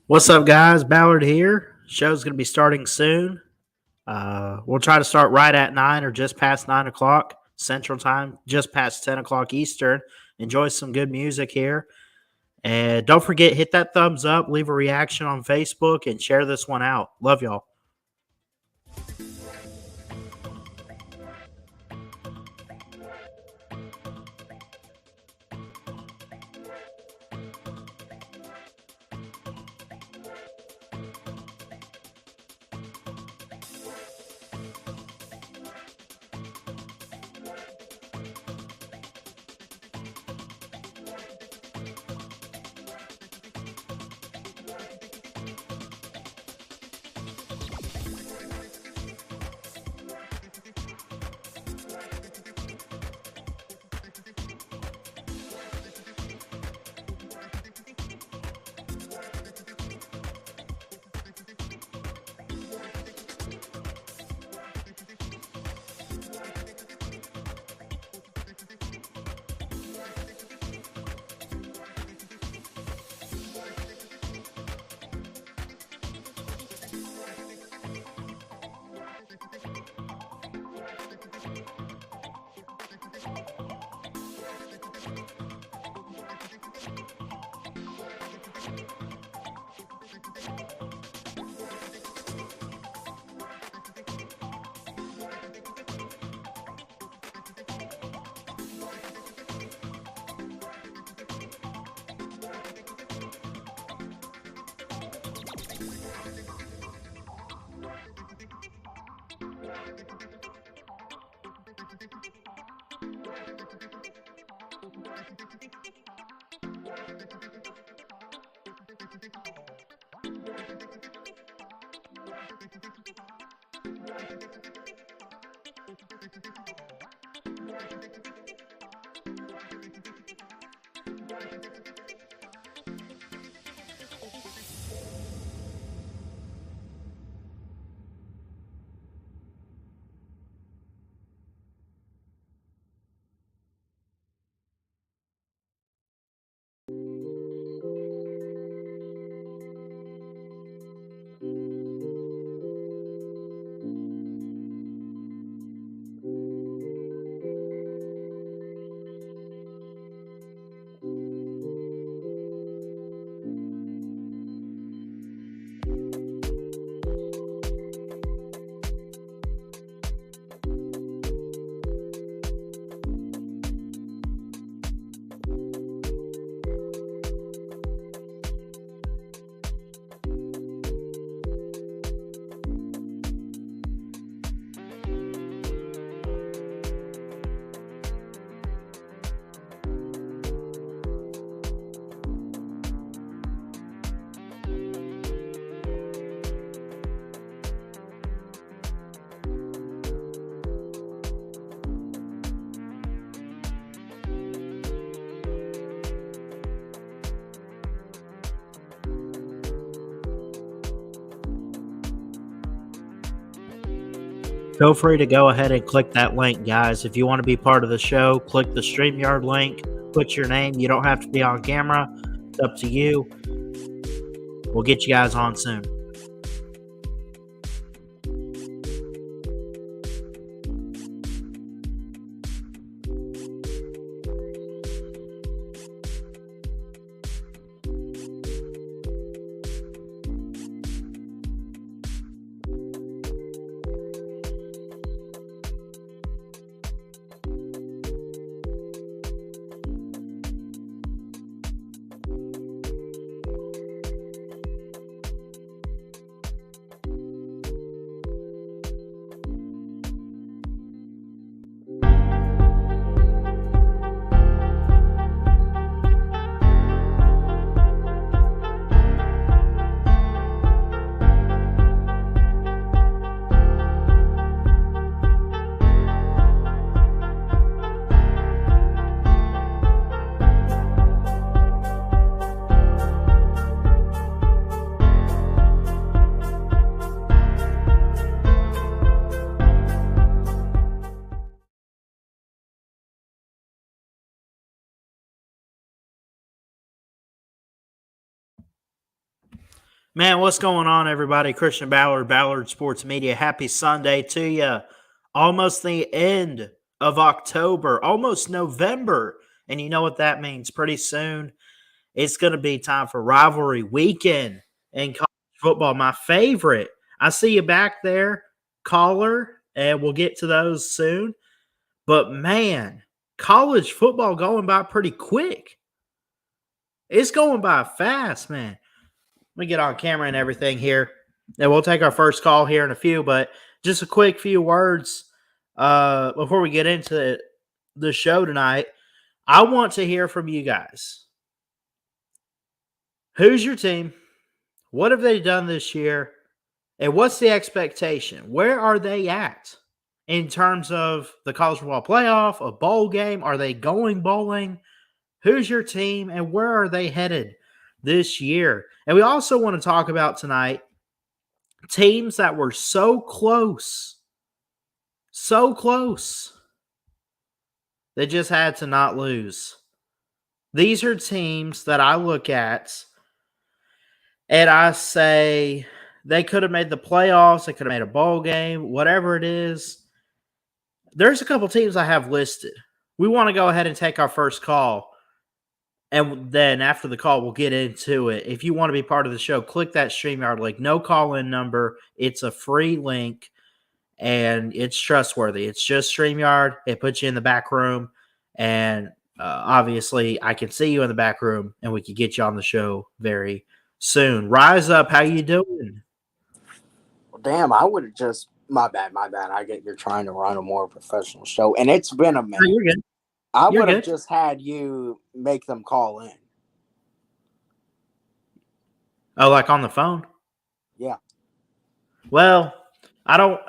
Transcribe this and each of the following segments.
What's up, guys? Ballard here. Show's going to be starting soon. We'll try to start right at 9 or just past 9 o'clock Central Time, just past 10 o'clock Eastern. Enjoy some good music here. And don't forget, hit that thumbs up, leave a reaction on Facebook, and share this one out. Love y'all. feel free to go ahead and click that link, guys. If you want to be part of the show, click the StreamYard link, put your name. You don't have to be on camera. It's up to you. We'll get you guys on soon. Man, what's going on, everybody? Christian Ballard, Ballard Sports Media. Happy Sunday to you. Almost the end of October, almost November. And you know what that means. Pretty soon, it's going to be time for rivalry weekend in college football. My favorite. I see you back there, caller, and we'll get to those soon. But man, college football going by pretty quick. It's going by fast, man. Let me get on camera and everything here. And we'll take our first call here in a few, but just a quick few words before we get into the show tonight. I want to hear from you guys. Who's your team? What have they done this year? And what's the expectation? Where are they at in terms of the college football playoff, a bowl game? Are they going bowling? Who's your team and where are they headed this year? And we also want to talk about tonight teams that were so close, they just had to not lose. These are teams that I look at and I say they could have made the playoffs, they could have made a bowl game, whatever it is. There's a couple teams I have listed. We want to go ahead and take our first call. And then after the call, we'll get into it. If you want to be part of the show, click that StreamYard link. No call-in number. It's a free link, and it's trustworthy. It's just StreamYard. It puts you in the back room, and obviously, I can see you in the back room, and we can get you on the show very soon. Rise up. How you doing? Well, damn, I would have just – my bad. I get you're trying to run a more professional show, and it's been a minute. Oh, you're good. I would have just had you make them call in. Oh, like on the phone? Yeah. Well, I don't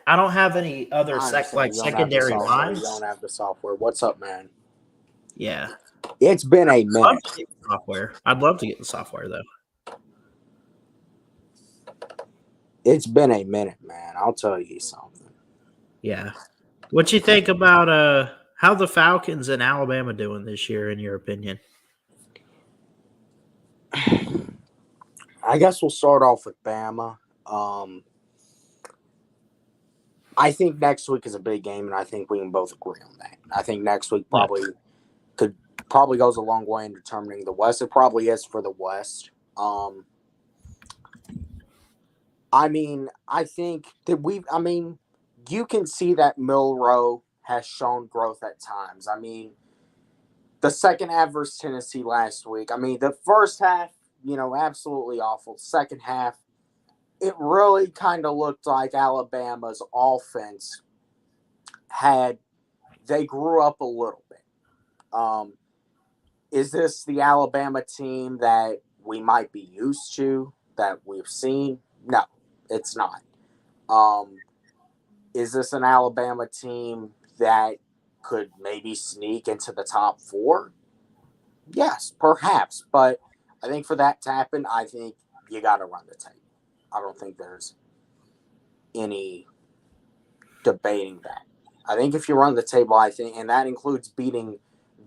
have any other secondary lines. You don't have the software. What's up, man? Yeah. It's been a minute. I'd love to get the software though. It's been a minute, man. I'll tell you something. Yeah. What you think about how the Falcons and Alabama doing this year, in your opinion? I guess we'll start off with Bama. I think next week is a big game, and I think we can both agree on that. I think next week probably goes a long way in determining the West. It probably is for the West. I think that you can see that Milroe has shown growth at times. The second half versus Tennessee last week. The first half, absolutely awful. Second half, it really kind of looked like Alabama's offense they grew up a little bit. Is this the Alabama team that we might be used to, that we've seen? No, it's not. Is this an Alabama team that could maybe sneak into the top 4? Yes, perhaps. But I think for that to happen, I think you got to run the tape. I don't think there's any debating that. I think if you run the table, I think, and that includes beating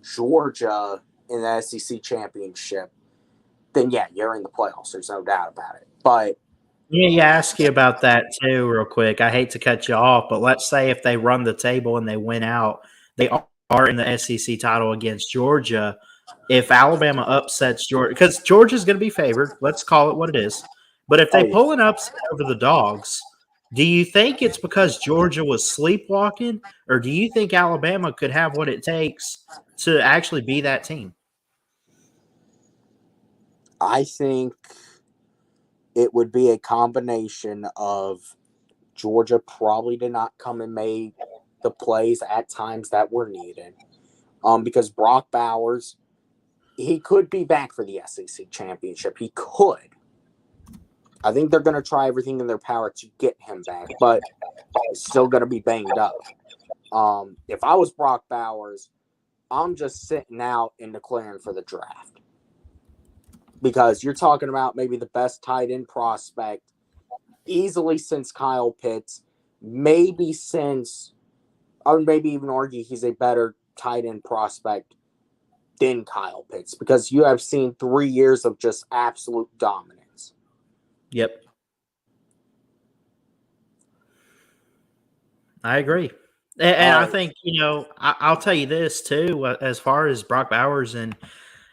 Georgia in the SEC championship, then yeah, you're in the playoffs. There's no doubt about it. But let me ask you about that too, real quick. I hate to cut you off, but let's say if they run the table and they win out, they are in the SEC title against Georgia. If Alabama upsets Georgia, because Georgia's going to be favored, let's call it what it is. But if they pull an upset over the Dogs, do you think it's because Georgia was sleepwalking, or do you think Alabama could have what it takes to actually be that team? I think it would be a combination of Georgia probably did not come and make the plays at times that were needed. Because Brock Bowers, he could be back for the SEC championship. He could. I think they're going to try everything in their power to get him back, but he's still going to be banged up. If I was Brock Bowers, I'm just sitting out and declaring for the draft. Because you're talking about maybe the best tight end prospect easily since Kyle Pitts, maybe since, I would maybe even argue he's a better tight end prospect than Kyle Pitts, because you have seen 3 years of just absolute dominance. Yep. I agree. And I think, I'll tell you this too, as far as Brock Bowers and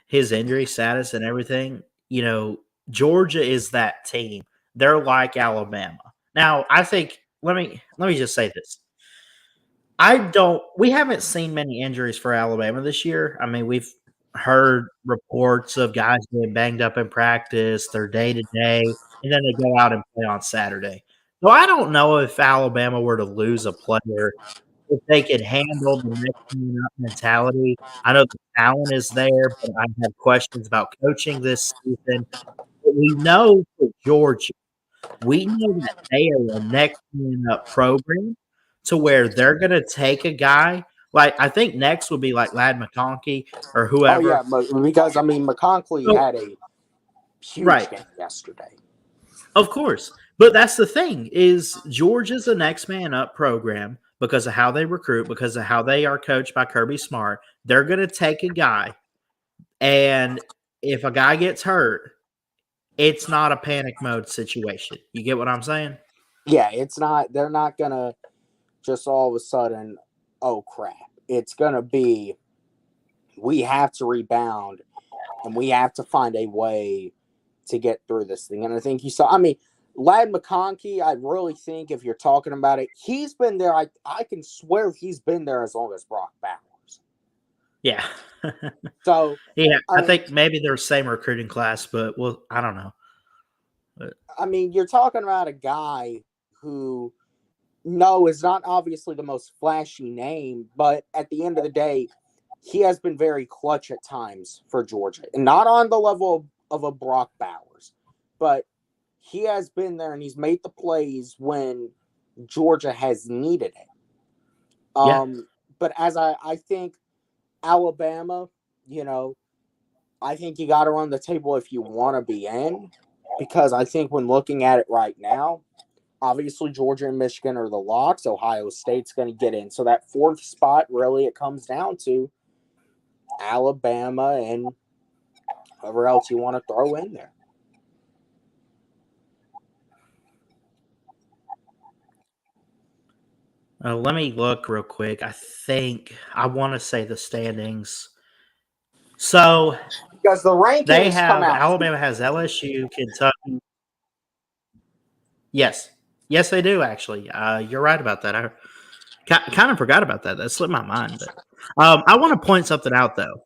his injury status and everything, Georgia is that team. They're like Alabama. Now, I think, let me just say this. We haven't seen many injuries for Alabama this year. I mean, we've heard reports of guys being banged up in practice, their day to day, and then they go out and play on Saturday. So I don't know if Alabama were to lose a player, if they could handle the next man up mentality. I know the talent is there, but I have questions about coaching this season. But we know for Georgia, we know that they are a next man up program to where they're going to take a guy. Like, I think next would be like Lad McConkey or whoever. Oh, yeah, because, McConkey had a huge game yesterday. Of course. But that's the thing, is Georgia's a next man up program because of how they recruit, because of how they are coached by Kirby Smart. They're going to take a guy, and if a guy gets hurt, it's not a panic mode situation. You get what I'm saying? Yeah, it's not. They're not going to just all of a sudden, oh, crap. It's going to be, we have to rebound, and we have to find a way to get through this thing. And I think you saw, Lad McConkey, I really think if you're talking about it, he's been there. I can swear he's been there as long as Brock Bowers. Yeah. So yeah, I think maybe they're the same recruiting class, but I don't know. But, you're talking about a guy who, no, is not obviously the most flashy name, but at the end of the day, he has been very clutch at times for Georgia, and not on the level of a Brock Bowers, but he has been there and he's made the plays when Georgia has needed it. But as I think Alabama, I think you got to run the table if you want to be in, because I think when looking at it right now, obviously Georgia and Michigan are the locks. Ohio State's going to get in. So that fourth spot, really, it comes down to Alabama and whoever else you want to throw in there. Let me look real quick. I want to say the standings. So because the rankings come out. Alabama has LSU, Kentucky. Yes, they do actually. You're right about that. I kind of forgot about that. That slipped my mind. But I want to point something out though.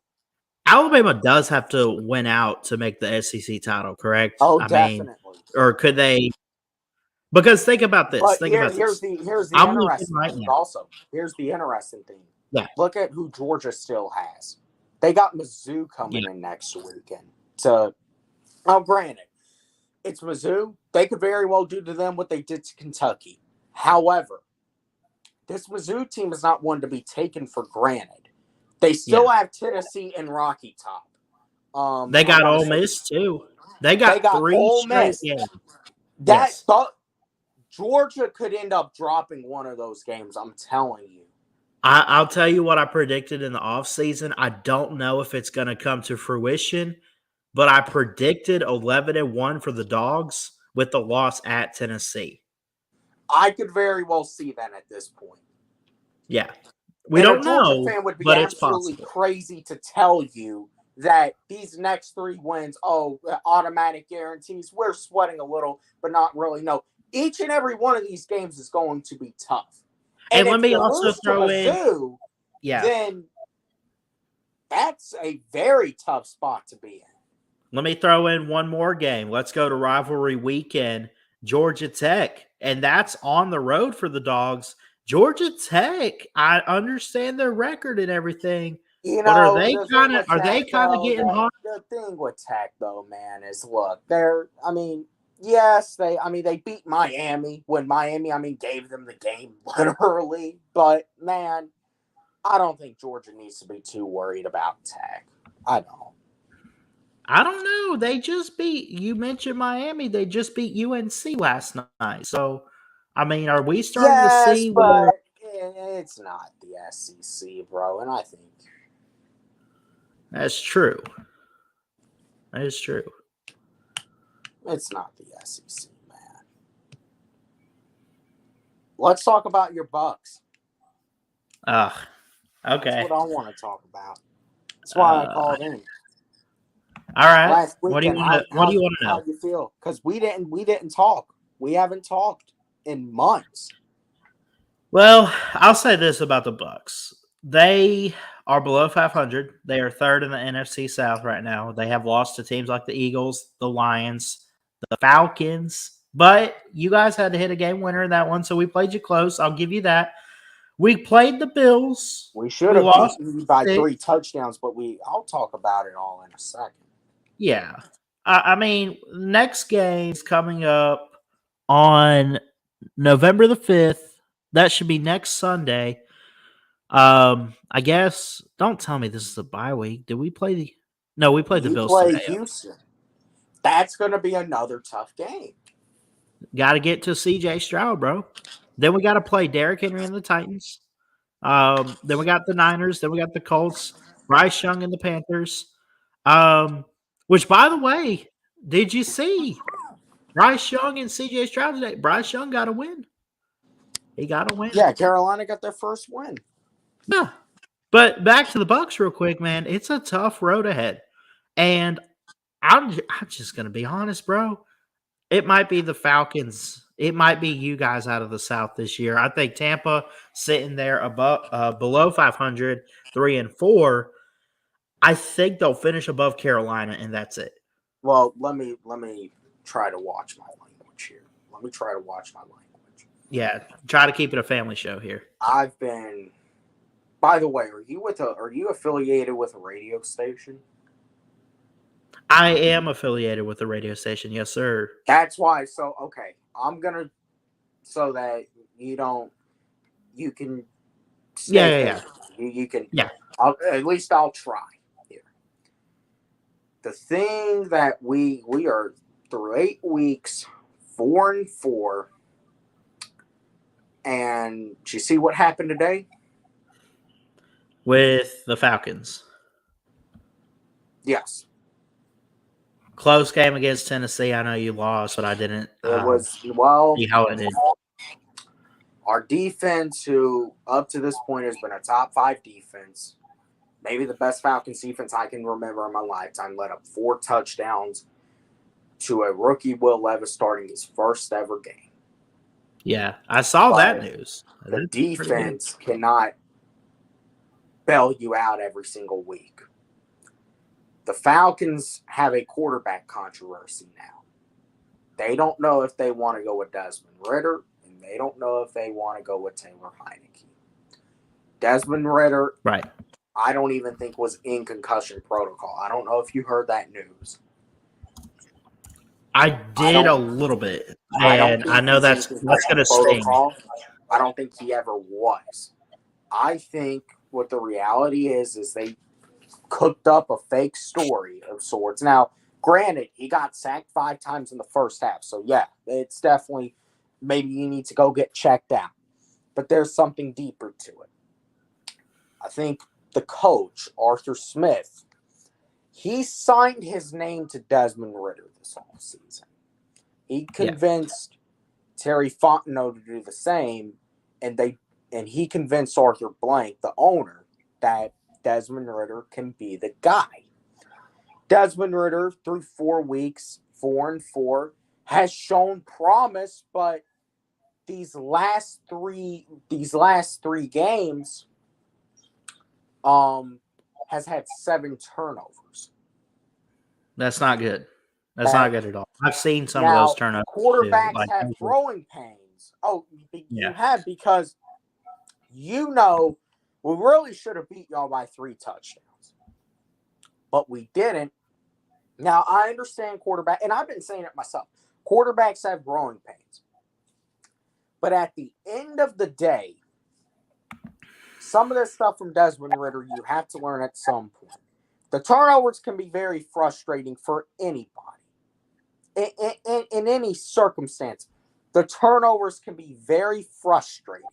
Alabama does have to win out to make the SEC title, correct? Oh, definitely. Or could they? Because think about this. But here's the interesting thing. Also, here's the interesting thing. Yeah. Look at who Georgia still has. They got Mizzou coming in next weekend. Granted, it's Mizzou. They could very well do to them what they did to Kentucky. However, this Mizzou team is not one to be taken for granted. They still have Tennessee and Rocky Top. They got Ole Miss too. They got 3 straight games. Georgia could end up dropping one of those games. I'm telling you. I'll tell you what I predicted in the offseason. I don't know if it's going to come to fruition, but I predicted 11-1 for the Dogs with the loss at Tennessee. I could very well see that at this point. Yeah. We and don't a Georgia know, fan would be but it's absolutely possible. crazy to tell you that these next 3 wins, automatic guarantees. We're sweating a little, but not really. No, each and every one of these games is going to be tough. And let if me you also lose to throw in, Mizzou, then that's a very tough spot to be in. let me throw in one more game. Let's go to rivalry weekend, Georgia Tech. And that's on the road for the Dogs. Georgia Tech, I understand their record and everything. But are they kind of getting hot? The thing with Tech, though, man, is look, they beat Miami when Miami, gave them the game literally. But man, I don't think Georgia needs to be too worried about Tech. I don't know. They just beat, you mentioned Miami. They just beat UNC last night. So, are we starting to see but it's not the SEC, bro. And I think that's true. That is true. It's not the SEC, man. Let's talk about your Bucks. Okay. That's what I want to talk about. That's why I called in. All right. Last weekend, what do you want to know? How you feel? Because we didn't talk. We haven't talked in months. Well, I'll say this about the Bucks. They are below 500. They are third in the NFC South right now. They have lost to teams like the Eagles, the Lions, the Falcons. But you guys had to hit a game winner in that one, so we played you close. I'll give you that. We played the Bills. We should have lost by 3 touchdowns, but I'll talk about it all in a second. Yeah. Next game's coming up on November the 5th. That should be next Sunday. I guess, don't tell me this is a bye week. Did we play we played the Bills today. Houston. That's going to be another tough game. Got to get to CJ Stroud, bro. Then we got to play Derrick Henry and the Titans. Then we got the Niners. Then we got the Colts, Bryce Young and the Panthers. Which, by the way, did you see Bryce Young and CJ Stroud today? Bryce Young got a win. He got a win. Yeah, Carolina got their first win. Yeah. But back to the Bucks real quick, man. It's a tough road ahead. And I'm just going to be honest, bro. It might be the Falcons. It might be you guys out of the South this year. I think Tampa sitting there below 500, 3-4. I think they'll finish above Carolina, and that's it. Well, let me try to watch my language here. Let me try to watch my language. Yeah, try to keep it a family show here. By the way, are you affiliated with a radio station? I am affiliated with a radio station, yes, sir. That's why. So, okay, I'm gonna so that you can. Yeah. You can. Yeah. At least I'll try here. The thing that we are through 8 weeks, 4-4, and do you see what happened today with the Falcons? Yes. Close game against Tennessee. I know you lost, but I didn't. It was see how it did. Our defense, who up to this point has been a top 5 defense, maybe the best Falcons defense I can remember in my lifetime, let up 4 touchdowns to a rookie Will Levis starting his first ever game. Yeah, I saw that news. The defense cannot bail you out every single week. The Falcons have a quarterback controversy now. They don't know if they want to go with Desmond Ridder, and they don't know if they want to go with Taylor Heineke. Desmond Ridder, right? I don't even think was in concussion protocol. I don't know if you heard that news. I did a little bit, and I know that's going to sting. I don't think he ever was. I think what the reality is they cooked up a fake story of sorts. Now, granted, he got sacked 5 times in the first half, so yeah, it's definitely maybe you need to go get checked out. But there's something deeper to it. I think the coach, Arthur Smith, he signed his name to Desmond Ritter this offseason. He convinced Terry Fontenot to do the same, and he convinced Arthur Blank, the owner, that Desmond Ritter can be the guy. Desmond Ritter, through 4 weeks, 4-4, has shown promise, but these last three games, has had 7 turnovers. That's not good. That's not good at all. I've seen some of those turnovers. Quarterbacks have growing pains. Oh, you have, because we really should have beat y'all by 3 touchdowns. But we didn't. Now, I understand quarterback, and I've been saying it myself. Quarterbacks have growing pains. But at the end of the day, some of this stuff from Desmond Ritter, you have to learn at some point. The turnovers can be very frustrating for anybody. In any circumstance, the turnovers can be very frustrating.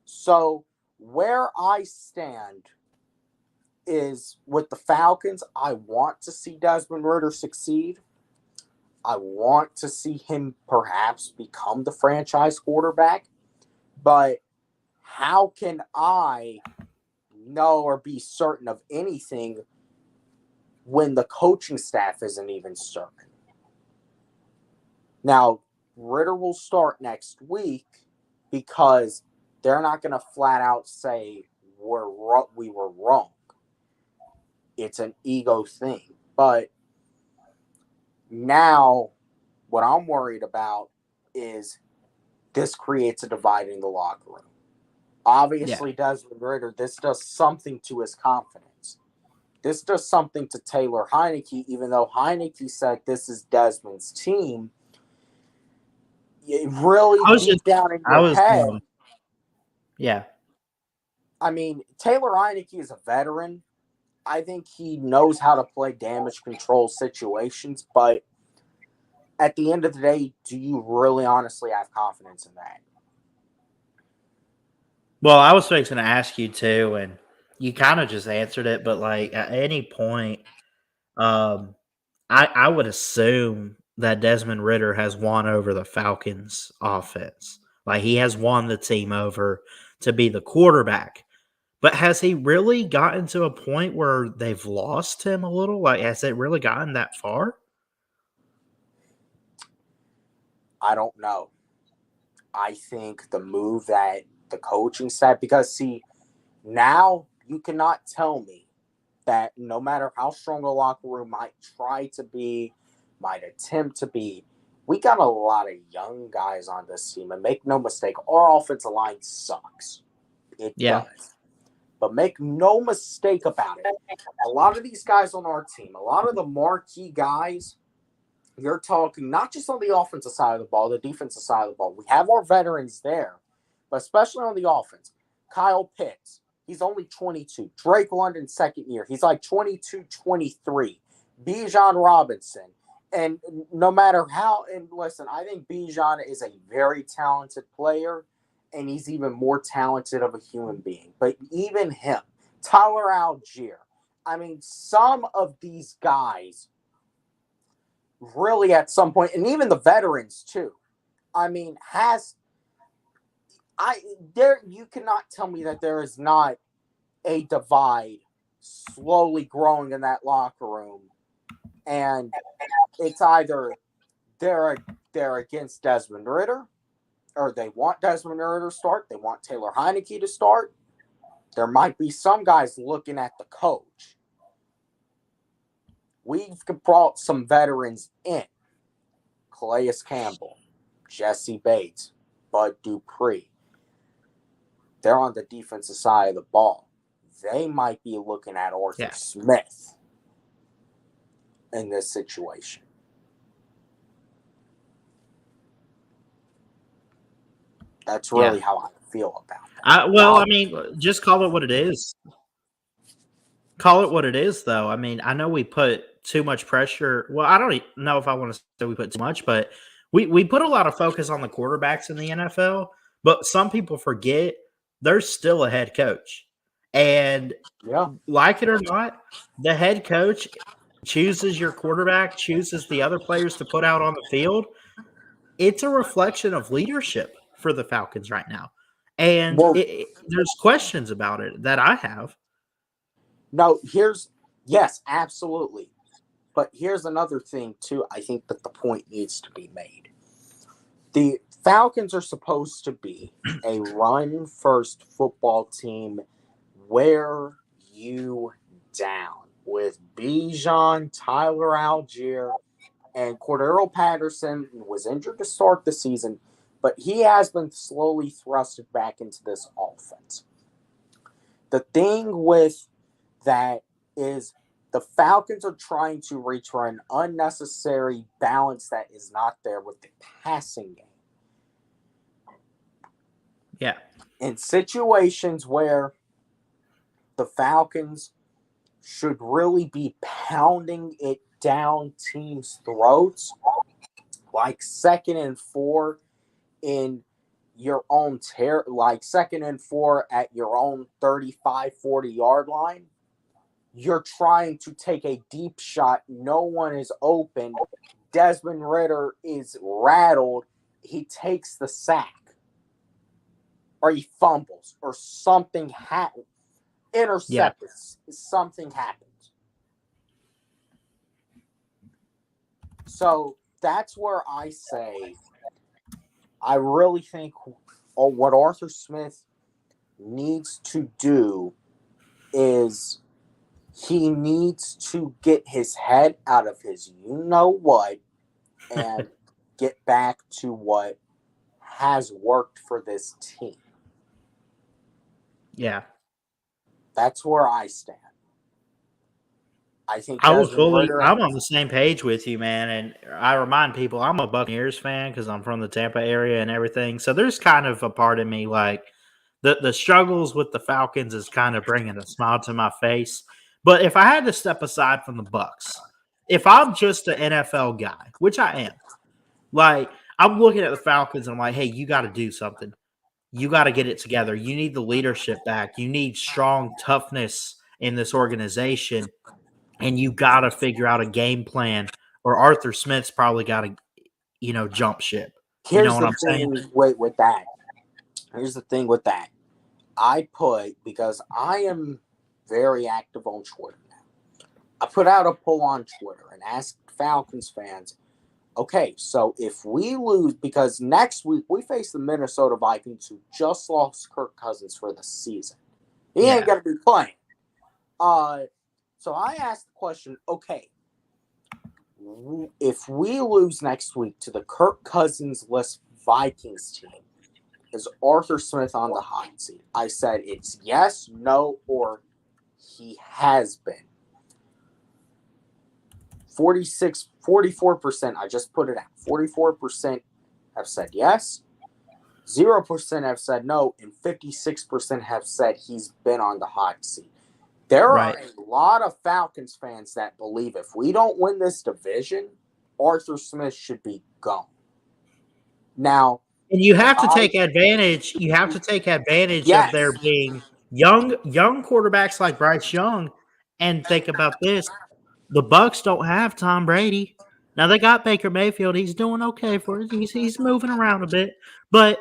So where I stand is with the Falcons, I want to see Desmond Ritter succeed. I want to see him perhaps become the franchise quarterback. But how can I know or be certain of anything when the coaching staff isn't even certain? Now, Ritter will start next week because they're not going to flat out say we were wrong. It's an ego thing. But now what I'm worried about is this creates a divide in the locker room. Obviously, Desmond Ritter, this does something to his confidence. This does something to Taylor Heinicke, even though Heinicke said this is Desmond's team. It really deep down in your head. I mean, Taylor Heinicke is a veteran. I think he knows how to play damage control situations, but at the end of the day, do you really honestly have confidence in that? Well, I was fixing to ask you too, and you kind of just answered it, but like at any point, I would assume that Desmond Ritter has won over the Falcons offense. Like he has won the team over to be the quarterback. But has he really gotten to a point where they've lost him a little? Like, has it really gotten that far? I don't know. I think the move that the coaching staff, because see, now you cannot tell me that no matter how strong a locker room might try to be, might attempt to be, we got a lot of young guys on this team. And make no mistake, our offensive line sucks. It does. But make no mistake about it. A lot of these guys on our team, a lot of the marquee guys, you're talking not just on the offensive side of the ball, the defensive side of the ball. We have our veterans there, but especially on the offense. Kyle Pitts, he's only 22. Drake London, second year. He's like 22, 23. Bijan Robinson. And no matter how, and listen, I think Bijan is a very talented player, and he's even more talented of a human being. But even him, Tyler Algier, I mean, some of these guys really at some point, and even the veterans too, I mean, you cannot tell me that there is not a divide slowly growing in that locker room. And it's either they're against Desmond Ritter, or they want Desmond Ritter to start. They want Taylor Heinicke to start. There might be some guys looking at the coach. We've brought some veterans in. Calais Campbell, Jesse Bates, Bud Dupree. They're on the defensive side of the ball. They might be looking at Arthur Smith in this situation. That's really how I feel about that. I mean, just call it what it is. Call it what it is, though. I mean, I know we put too much pressure. Well, I don't know if I want to say we put too much, but We put a lot of focus on the quarterbacks in the NFL, but some people forget there's still a head coach. And Yeah. like it or not, the head coach chooses your quarterback, chooses the other players to put out on the field. It's a reflection of leadership for the Falcons right now. And Well, there's questions about it that I have. no, yes, absolutely. But here's another thing, too. I think that the point needs to be made. The Falcons are supposed to be a run-first football team, wear you down with Bijan, Tyler Algier, and Cordero Patterson was injured to start the season, but he has been slowly thrusted back into this offense. The thing with that is the Falcons are trying to reach for an unnecessary balance that is not there with the passing game. Yeah. In situations where the Falcons should really be pounding it down teams' throats, like 2nd and 4 in your own like 2nd and 4 at your own 35, 40-yard line, you're trying to take a deep shot. No one is open. Desmond Ridder is rattled. He takes the sack. Or he fumbles. Or something happens. Intercepted. Yeah. Something happens. So that's where I say I really think what Arthur Smith needs to do is he needs to get his head out of his you-know-what and get back to what has worked for this team. Yeah. That's where I stand. I think I'm on the same page with you, man. And I remind people I'm a Buccaneers fan because I'm from the Tampa area and everything. So there's kind of a part of me like the struggles with the Falcons is kind of bringing a smile to my face. But if I had to step aside from the Bucs, if I'm just an NFL guy, which I am, like I'm looking at the Falcons and I'm like, hey, you got to do something. You got to get it together. You need the leadership back. You need strong toughness in this organization. And you got to figure out a game plan, or Arthur Smith's probably got to, jump ship. Here's you know what I'm saying? With that. Here's the thing with that. Because I am very active on Twitter now. I put out a poll on Twitter and asked Falcons fans, okay, so if we lose, because next week we face the Minnesota Vikings who just lost Kirk Cousins for the season. He ain't going to be playing. So I asked the question, okay, if we lose next week to the Kirk Cousins-less Vikings team, is Arthur Smith on the hot seat? I said it's yes, no, or he has been. 44%, I just put it out. 44% have said yes, 0% have said no, and 56% have said he's been on the hot seat. There are a lot of Falcons fans that believe if we don't win this division, Arthur Smith should be gone. Now, and you have to take advantage. You have to take advantage of there being young quarterbacks like Bryce Young, and think about this: the Bucs don't have Tom Brady. Now they got Baker Mayfield. He's doing okay for it. He's moving around a bit, but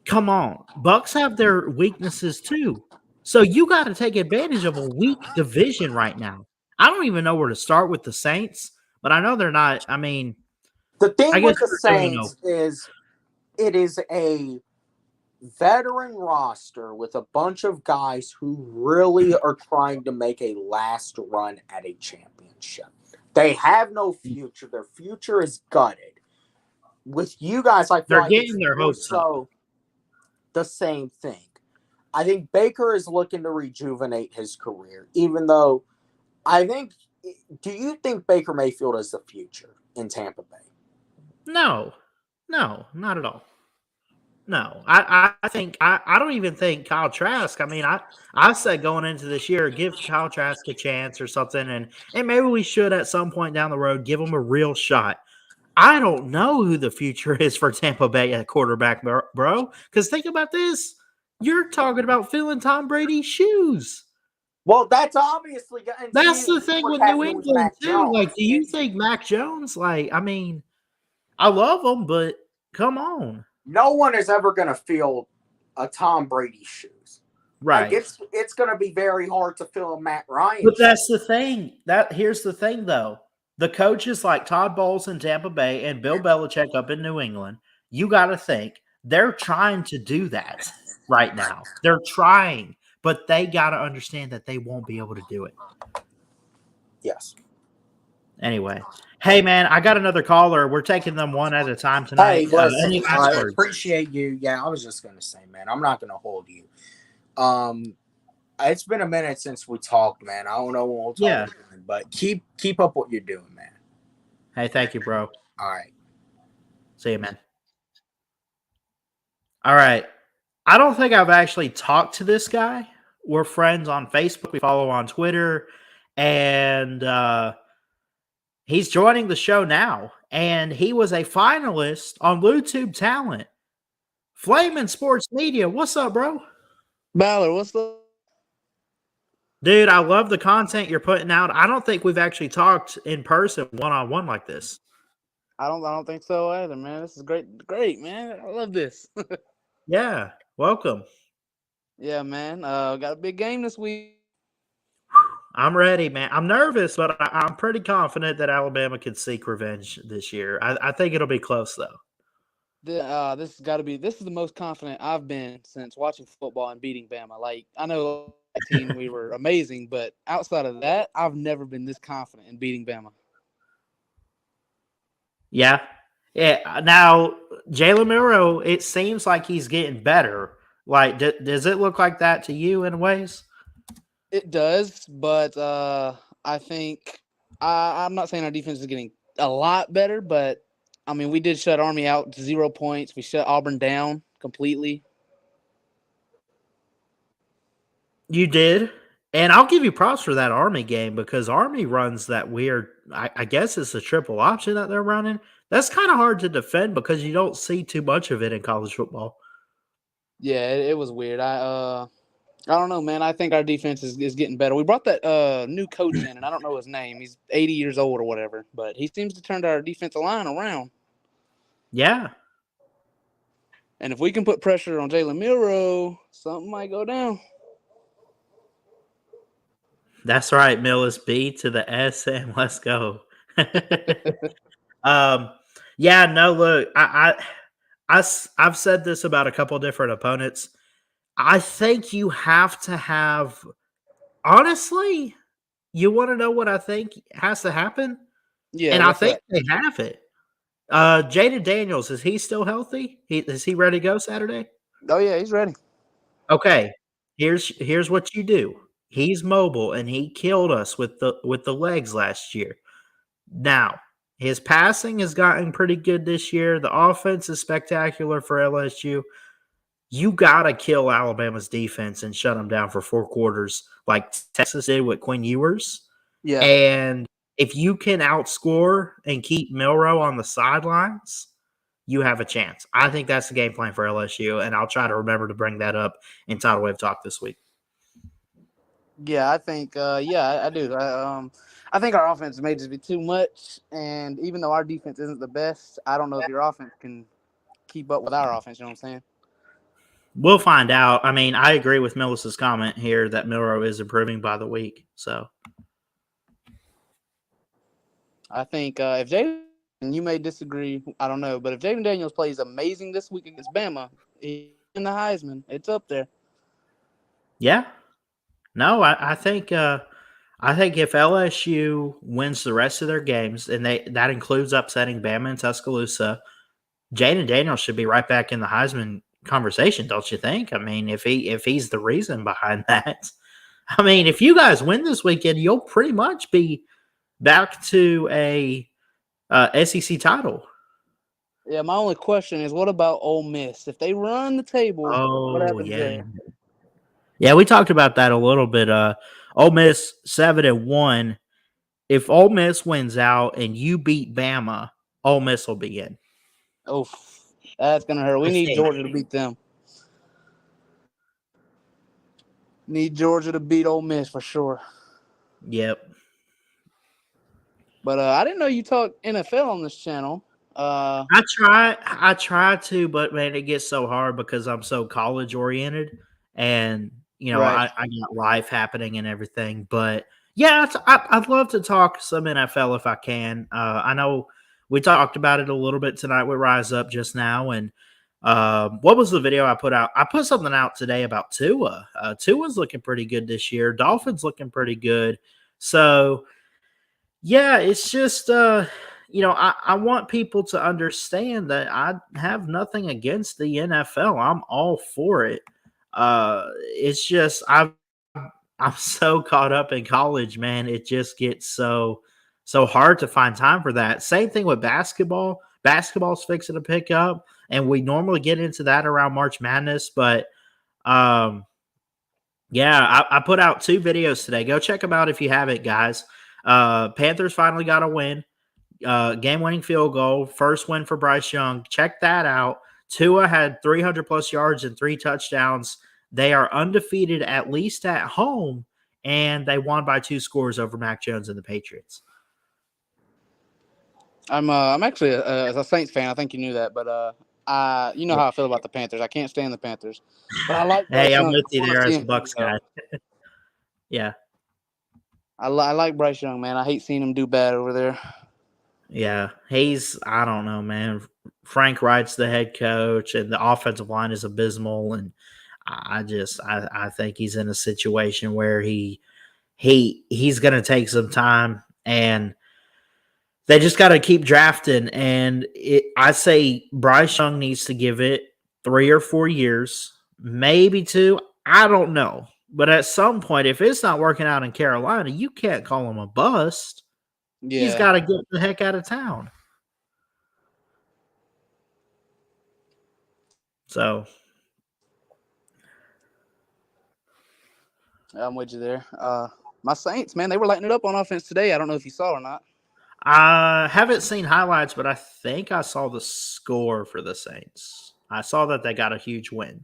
come on, Bucs have their weaknesses too. So you got to take advantage of a weak division right now. I don't even know where to start with the Saints, but I know they're not. I mean, the thing with the Saints is it is a veteran roster with a bunch of guys who really are trying to make a last run at a championship. They have no future. Their future is gutted. With you guys, I feel they're getting their hopes up. The same thing. I think Baker is looking to rejuvenate his career, even though do you think Baker Mayfield is the future in Tampa Bay? No, not at all. No, I think I don't even think Kyle Trask. I mean, I said going into this year, give Kyle Trask a chance or something, and maybe we should at some point down the road give him a real shot. I don't know who the future is for Tampa Bay at quarterback, bro. Because think about this. You're talking about filling Tom Brady's shoes. Well, that's obviously and That's see the thing what's with New happening with England, Mac too. Like, Jones. do you think Mac Jones, like, I mean, I love him, but come on. No one is ever going to fill a Tom Brady shoes. Right. Like it's going to be very hard to fill a Matt Ryan. But that's the thing. Here's the thing, though. The coaches like Todd Bowles in Tampa Bay and Bill Belichick up in New England, you got to think they're trying to do that right now. They're trying, but they got to understand that they won't be able to do it. Yes. Anyway, hey man, I got another caller. We're taking them one at a time tonight. Hey, listen, I appreciate you. Yeah, I was just going to say, man, I'm not going to hold you. It's been a minute since we talked, man. I don't know when we'll talk again, but keep up what you're doing, man. Hey, thank you, bro. All right. See you, man. All right. I don't think I've actually talked to this guy. We're friends on Facebook. We follow on Twitter. And he's joining the show now. And he was a finalist on YouTube Talent. Flamin' Sports Media. What's up, bro? Ballard, what's up? Dude, I love the content you're putting out. I don't think we've actually talked in person one-on-one like this. I don't think so either, man. This is great, man. I love this. Yeah, welcome. Yeah, man. Got a big game this week. I'm ready, man. I'm nervous, but I'm pretty confident that Alabama can seek revenge this year. I think it'll be close, though. This is the most confident I've been since watching football and beating Bama. Like, I know that team, we were amazing, but outside of that, I've never been this confident in beating Bama. Yeah. Now, Jalen Milroe, it seems like he's getting better. Like, does it look like that to you in ways? It does, but I think I'm not saying our defense is getting a lot better, but I mean, we did shut Army out to 0 points. We shut Auburn down completely. You did. And I'll give you props for that Army game because Army runs that weird, I guess it's a triple option that they're running. That's kind of hard to defend because you don't see too much of it in college football. Yeah, it was weird. I don't know, man. I think our defense is getting better. We brought that new coach in, and I don't know his name. He's 80 years old or whatever, but he seems to turn our defensive line around. Yeah. And if we can put pressure on Jalen Milroe, something might go down. That's right, Millis B to the S and let's go. Yeah, no, look, I've said this about a couple different opponents. I think you have to have, honestly, you want to know what I think has to happen? Yeah, and I think they have it. Jaden Daniels, is he still healthy? Is he ready to go Saturday? Oh yeah, he's ready. Okay, here's what you do. He's mobile, and he killed us with the legs last year. Now, his passing has gotten pretty good this year. The offense is spectacular for LSU. You got to kill Alabama's defense and shut them down for 4 quarters like Texas did with Quinn Ewers. Yeah. And if you can outscore and keep Milroe on the sidelines, you have a chance. I think that's the game plan for LSU, and I'll try to remember to bring that up in Tidal Wave Talk this week. Yeah, I think I do. I think our offense may just be too much, and even though our defense isn't the best, I don't know if your offense can keep up with our offense. You know what I'm saying? We'll find out. I mean, I agree with Millis's comment here that Milroe is improving by the week. So I think if Jaden, and you may disagree, I don't know, but if Jaden Daniels plays amazing this week against Bama in the Heisman, it's up there. Yeah. No, I think if LSU wins the rest of their games, and that includes upsetting Bama and Tuscaloosa, Jaden Daniels should be right back in the Heisman conversation, don't you think? I mean, if he's the reason behind that. I mean, if you guys win this weekend, you'll pretty much be back to a SEC title. Yeah, my only question is, what about Ole Miss? If they run the table, what happens there? Yeah, we talked about that a little bit. Ole Miss 7-1. If Ole Miss wins out and you beat Bama Ole Miss will be in. Oh, that's gonna hurt. We need Georgia to beat them. Need Georgia to beat Ole Miss for sure. Yep. But I didn't know you talked NFL on this channel. I try to, but man, it gets so hard because I'm so college oriented, and Right. I got life happening and everything. But yeah, I'd love to talk some NFL if I can. I know we talked about it a little bit tonight with Rise Up just now, and what was the video I put out? I put something out today about Tua. Tua's looking pretty good this year. Dolphins looking pretty good. So yeah, it's just I want people to understand that I have nothing against the NFL. I'm all for it. It's just I'm so caught up in college, man. It just gets so hard to find time for that. Same thing with basketball. Basketball's fixing to pick up, and we normally get into that around March Madness, but yeah, I put out 2 videos today. Go check them out if you haven't, guys. Panthers finally got a win. Game-winning field goal. First win for Bryce Young. Check that out. Tua had 300-plus yards and 3 touchdowns. They are undefeated, at least at home, and they won by 2 scores over Mac Jones and the Patriots. I'm actually a Saints fan. I think you knew that, but you know how I feel about the Panthers. I can't stand the Panthers, but I like. Hey, Bryce I'm Young. with you I wanna there see as a him Bucks do well. guy. Yeah. I like Bryce Young, man. I hate seeing him do bad over there. Yeah, I don't know, man. Frank Wright's the head coach, and the offensive line is abysmal. And I think he's in a situation where he's going to take some time, and they just got to keep drafting. And I say Bryce Young needs to give it 3 or 4 years, maybe 2. I don't know. But at some point, if it's not working out in Carolina, you can't call him a bust. Yeah, He's got to get the heck out of town. So I'm with you there. My Saints, man, they were lighting it up on offense today. I don't know if you saw or not. I haven't seen highlights, but I think I saw the score for the Saints. I saw that they got a huge win.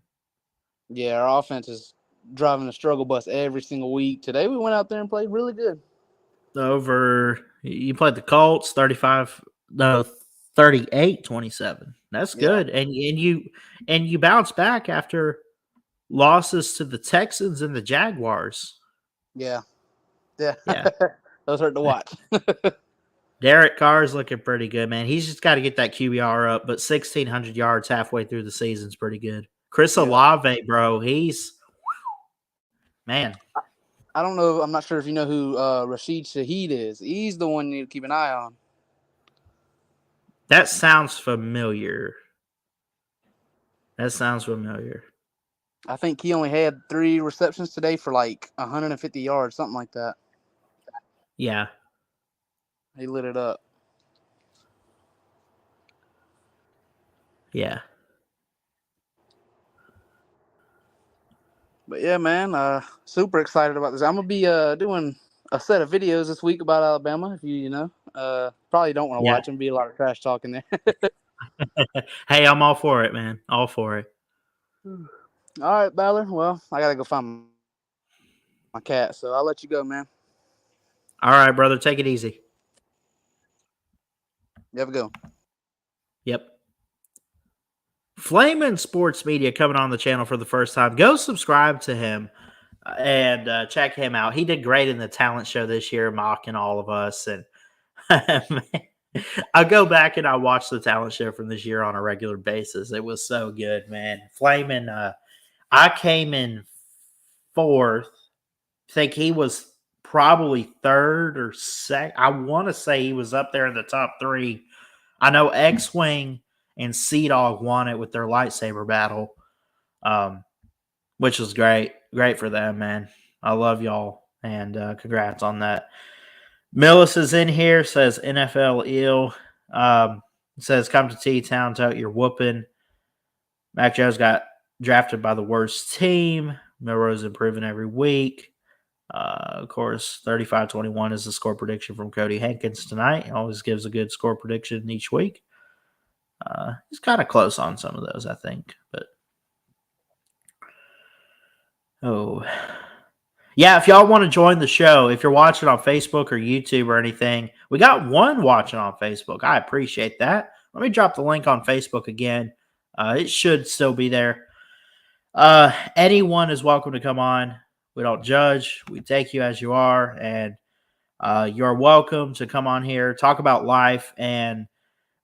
Yeah, our offense is driving a struggle bus every single week. Today we went out there and played really good. You played the Colts 38-27. That's good. Yeah. And you bounce back after losses to the Texans and the Jaguars. Yeah. Yeah. Those hurt to watch. Derek Carr is looking pretty good, man. He's just got to get that QBR up, but 1,600 yards halfway through the season is pretty good. Chris Olave, bro, he's – man. I don't know. I'm not sure if you know who Rashid Shaheed is. He's the one you need to keep an eye on. That sounds familiar. I think he only had 3 receptions today for like 150 yards, something like that. Yeah. He lit it up. Yeah. But yeah, man, super excited about this. I'm gonna be doing a set of videos this week about Alabama. If you know, probably don't want to watch them. Be a lot of trash talking there. Hey, I'm all for it, man. All for it. All right, Ballard. Well, I gotta go find my cat, so I'll let you go, man. All right, brother. Take it easy. You have a go. Yep. Flamin' Sports Media coming on the channel for the first time. Go subscribe to him and check him out. He did great in the talent show this year, mocking all of us. And I go back and I watch the talent show from this year on a regular basis. It was so good, man. Flamin', I came in 4th. I think he was probably 3rd or 2nd. I want to say he was up there in the top 3. I know X-Wing and Sea-Dog won it with their lightsaber battle, which was great. Great for them, man. I love y'all, and congrats on that. Millis is in here, says NFL ill. Says, come to T-Town, tote your whooping. Mac Jones got drafted by the worst team. Milrose improving every week. Of course, 35-21 is the score prediction from Cody Hankins tonight. He always gives a good score prediction each week. He's kind of close on some of those, I think. But yeah, if y'all want to join the show, if you're watching on Facebook or YouTube or anything, we got one watching on Facebook. I appreciate that. Let me drop the link on Facebook again. It should still be there. Anyone is welcome to come on. We don't judge. We take you as you are, and you're welcome to come on here, talk about life, and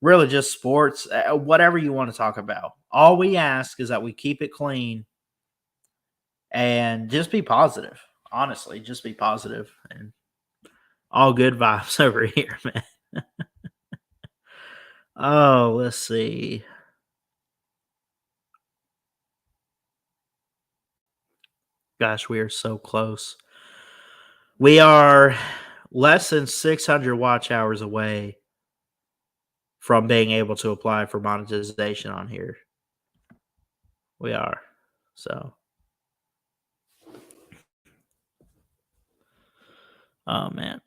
really just sports, whatever you want to talk about. All we ask is that we keep it clean and just be positive. Honestly, just be positive and all good vibes over here, man. Oh, let's see. Gosh, we are so close. We are less than 600 watch hours away from being able to apply for monetization on here. We are. So. Oh, man.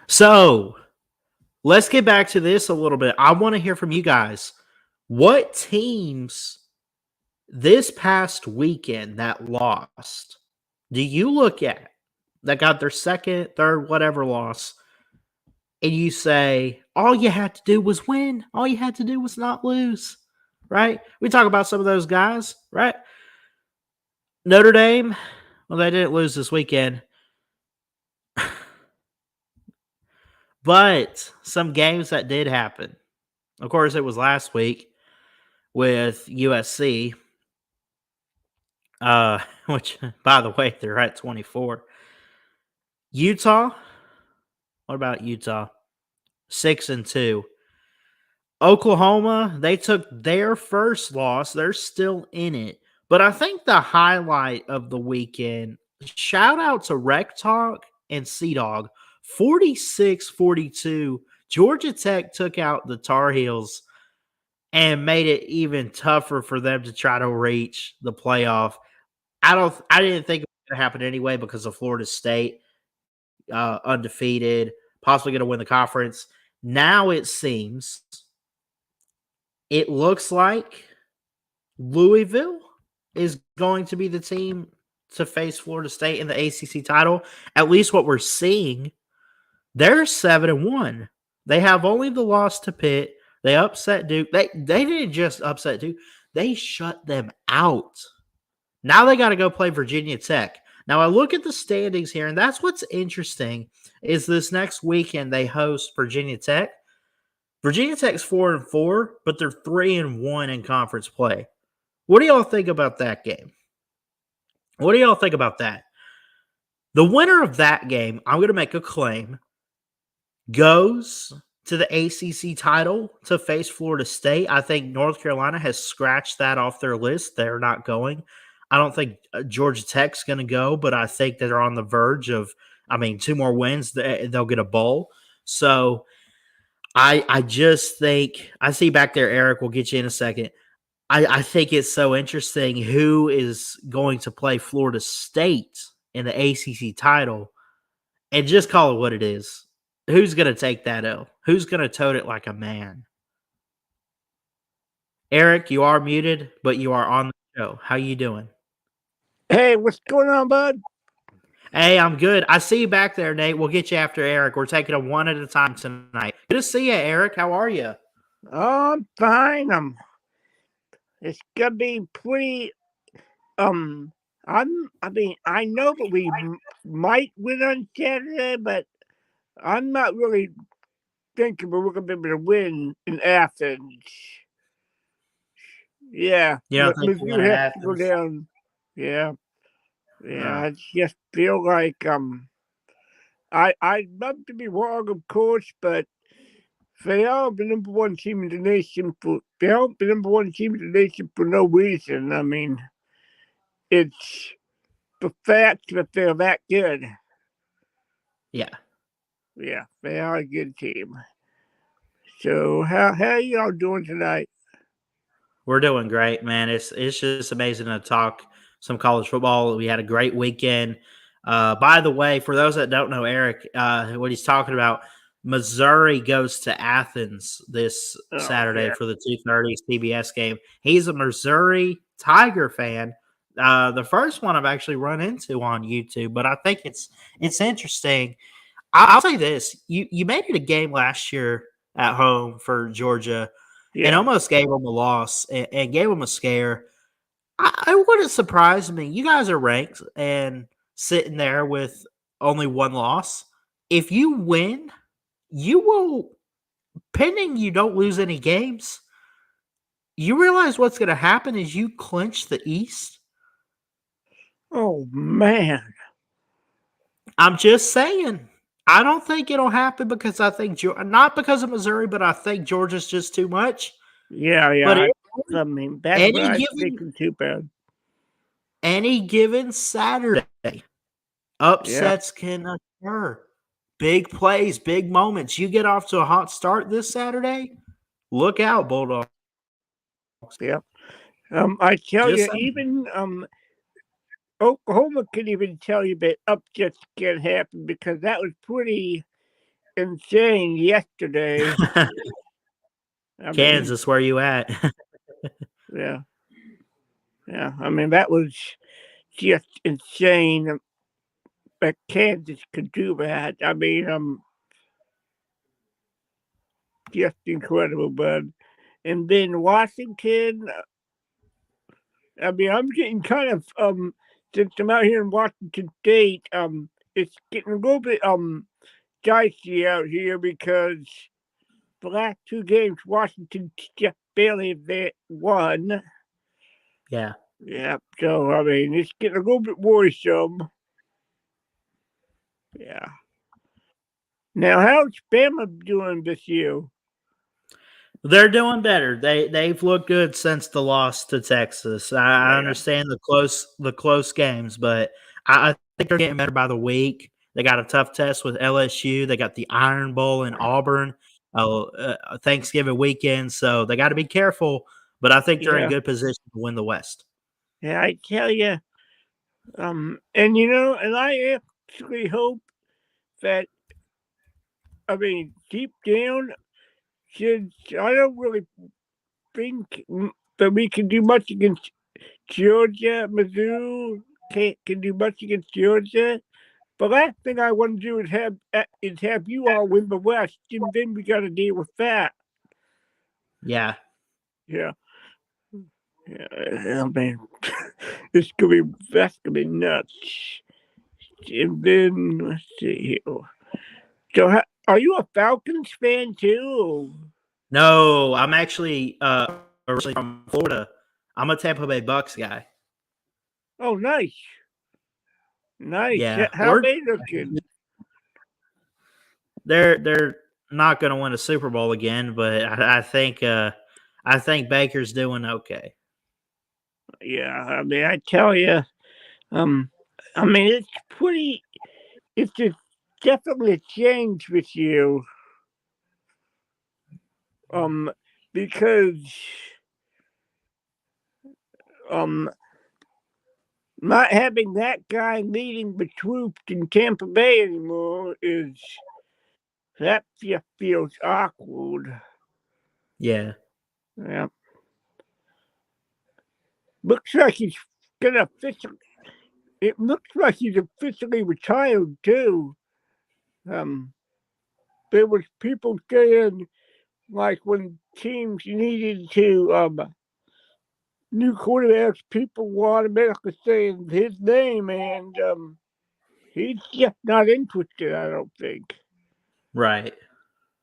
So, let's get back to this a little bit. I want to hear from you guys. What teams this past weekend that lost do you look at that got their second, third, whatever loss, and you say, all you had to do was win. All you had to do was not lose, right? We talk about some of those guys, right? Notre Dame, well, they didn't lose this weekend. But some games that did happen. Of course, it was last week with USC, which, by the way, they're at 24. Utah, what about Utah? 6-2. Oklahoma, they took their first loss. They're still in it. But I think the highlight of the weekend, shout out to Rec Talk and Sea-Dog, 46-42. Georgia Tech took out the Tar Heels and made it even tougher for them to try to reach the playoff. I didn't think it was going to happen anyway because of Florida State, undefeated, possibly going to win the conference. Now it seems, it looks like Louisville is going to be the team to face Florida State in the ACC title. At least what we're seeing, they're 7-1. They have only the loss to Pitt. They upset Duke. They didn't just upset Duke. They shut them out. Now they got to go play Virginia Tech. Now I look at the standings here, and that's what's interesting is this next weekend they host Virginia Tech. Virginia Tech's 4-4, but they're 3-1 in conference play. What do y'all think about that game? What do y'all think about that? The winner of that game, I'm going to make a claim, goes to the ACC title to face Florida State. I think North Carolina has scratched that off their list. They're not going. I don't think Georgia Tech's going to go, but I think that they're on the verge of, 2 more wins, they'll get a bowl. So I just think, I see back there, Eric, we'll get you in a second. I think it's so interesting who is going to play Florida State in the ACC title, and just call it what it is. Who's going to take that L? Who's going to tote it like a man? Eric, you are muted, but you are on the show. How you doing? Hey, what's going on, bud? Hey, I'm good. I see you back there, Nate. We'll get you after Eric. We're taking them one at a time tonight. Good to see you, Eric. How are you? Oh, I'm fine. It's gonna be pretty. I know that we might win on Saturday, but I'm not really thinking we're gonna be able to win in Athens. Yeah, You don't think we we'll win in have to go Athens? down. Yeah. I just feel like I'd love to be wrong, of course, but they are the number one team in the nation for no reason. It's the fact that they're that good. Yeah. Yeah, they are a good team. So how are y'all doing tonight? We're doing great, man. It's just amazing to talk some college football. We had a great weekend. By the way, for those that don't know Eric, what he's talking about, Missouri goes to Athens this Saturday yeah. for the 2:30 CBS game. He's a Missouri Tiger fan. The first one I've actually run into on YouTube, but I think it's interesting. I'll say this: you made it a game last year at home for Georgia, and Yeah. almost gave them a loss and gave them a scare. It wouldn't surprise me. You guys are ranked and sitting there with only one loss. If you win, you will, pending you don't lose any games, you realize what's going to happen is you clinch the East. Oh, man. I'm just saying. I don't think it'll happen because I think, not because of Missouri, but I think Georgia's just too much. Yeah, But I mean, that's any what I given- thinking too bad. any given Saturday, upsets can occur. Big plays, big moments. You get off to a hot start this Saturday, look out, Bulldogs. Yep. I tell Just you, saying. even Oklahoma could even tell you that upsets can happen because that was pretty insane yesterday. I mean, Kansas, where you at? yeah. Yeah. I mean, that was just insane that Kansas could do that. I mean, just incredible, bud. And then Washington, I mean, I'm getting kind of since I'm out here in Washington State, it's getting a little bit dicey out here because the last two games Washington just barely won. Yeah. Yeah, so I mean it's getting a little bit worrisome. Yeah. Now how's Bama doing this year? They're doing better. They've looked good since the loss to Texas. I Yeah. understand the close games, but I think they're getting better by the week. They got a tough test with LSU. They got the Iron Bowl in Auburn, Thanksgiving weekend, so they got to be careful. But I think they're in Yeah. good position to win the West. Yeah, I tell you, and you know, and I actually hope that, I mean, deep down, since I don't really think that we can do much against Georgia, Mizzou can do much against Georgia. The last thing I want to do is have you all win the West, and then we got to deal with that. Yeah. Yeah. Yeah, I mean, that's gonna be nuts. And then let's see here. So, are you a Falcons fan too? No, I'm actually originally from Florida. I'm a Tampa Bay Bucks guy. Oh, nice. Yeah, How are they looking? They're not going to win a Super Bowl again, but I think Baker's doing okay. Yeah, I mean, I tell you, I mean, it's definitely a change with you, because, not having that guy leading the troops in Tampa Bay anymore that just feels awkward. Yeah. Yeah. Looks like he's gonna officially. It looks like he's officially retired too. There was people saying, like, when teams needed to new quarterbacks, people were automatically saying his name, and he's just not interested. I don't think. Right.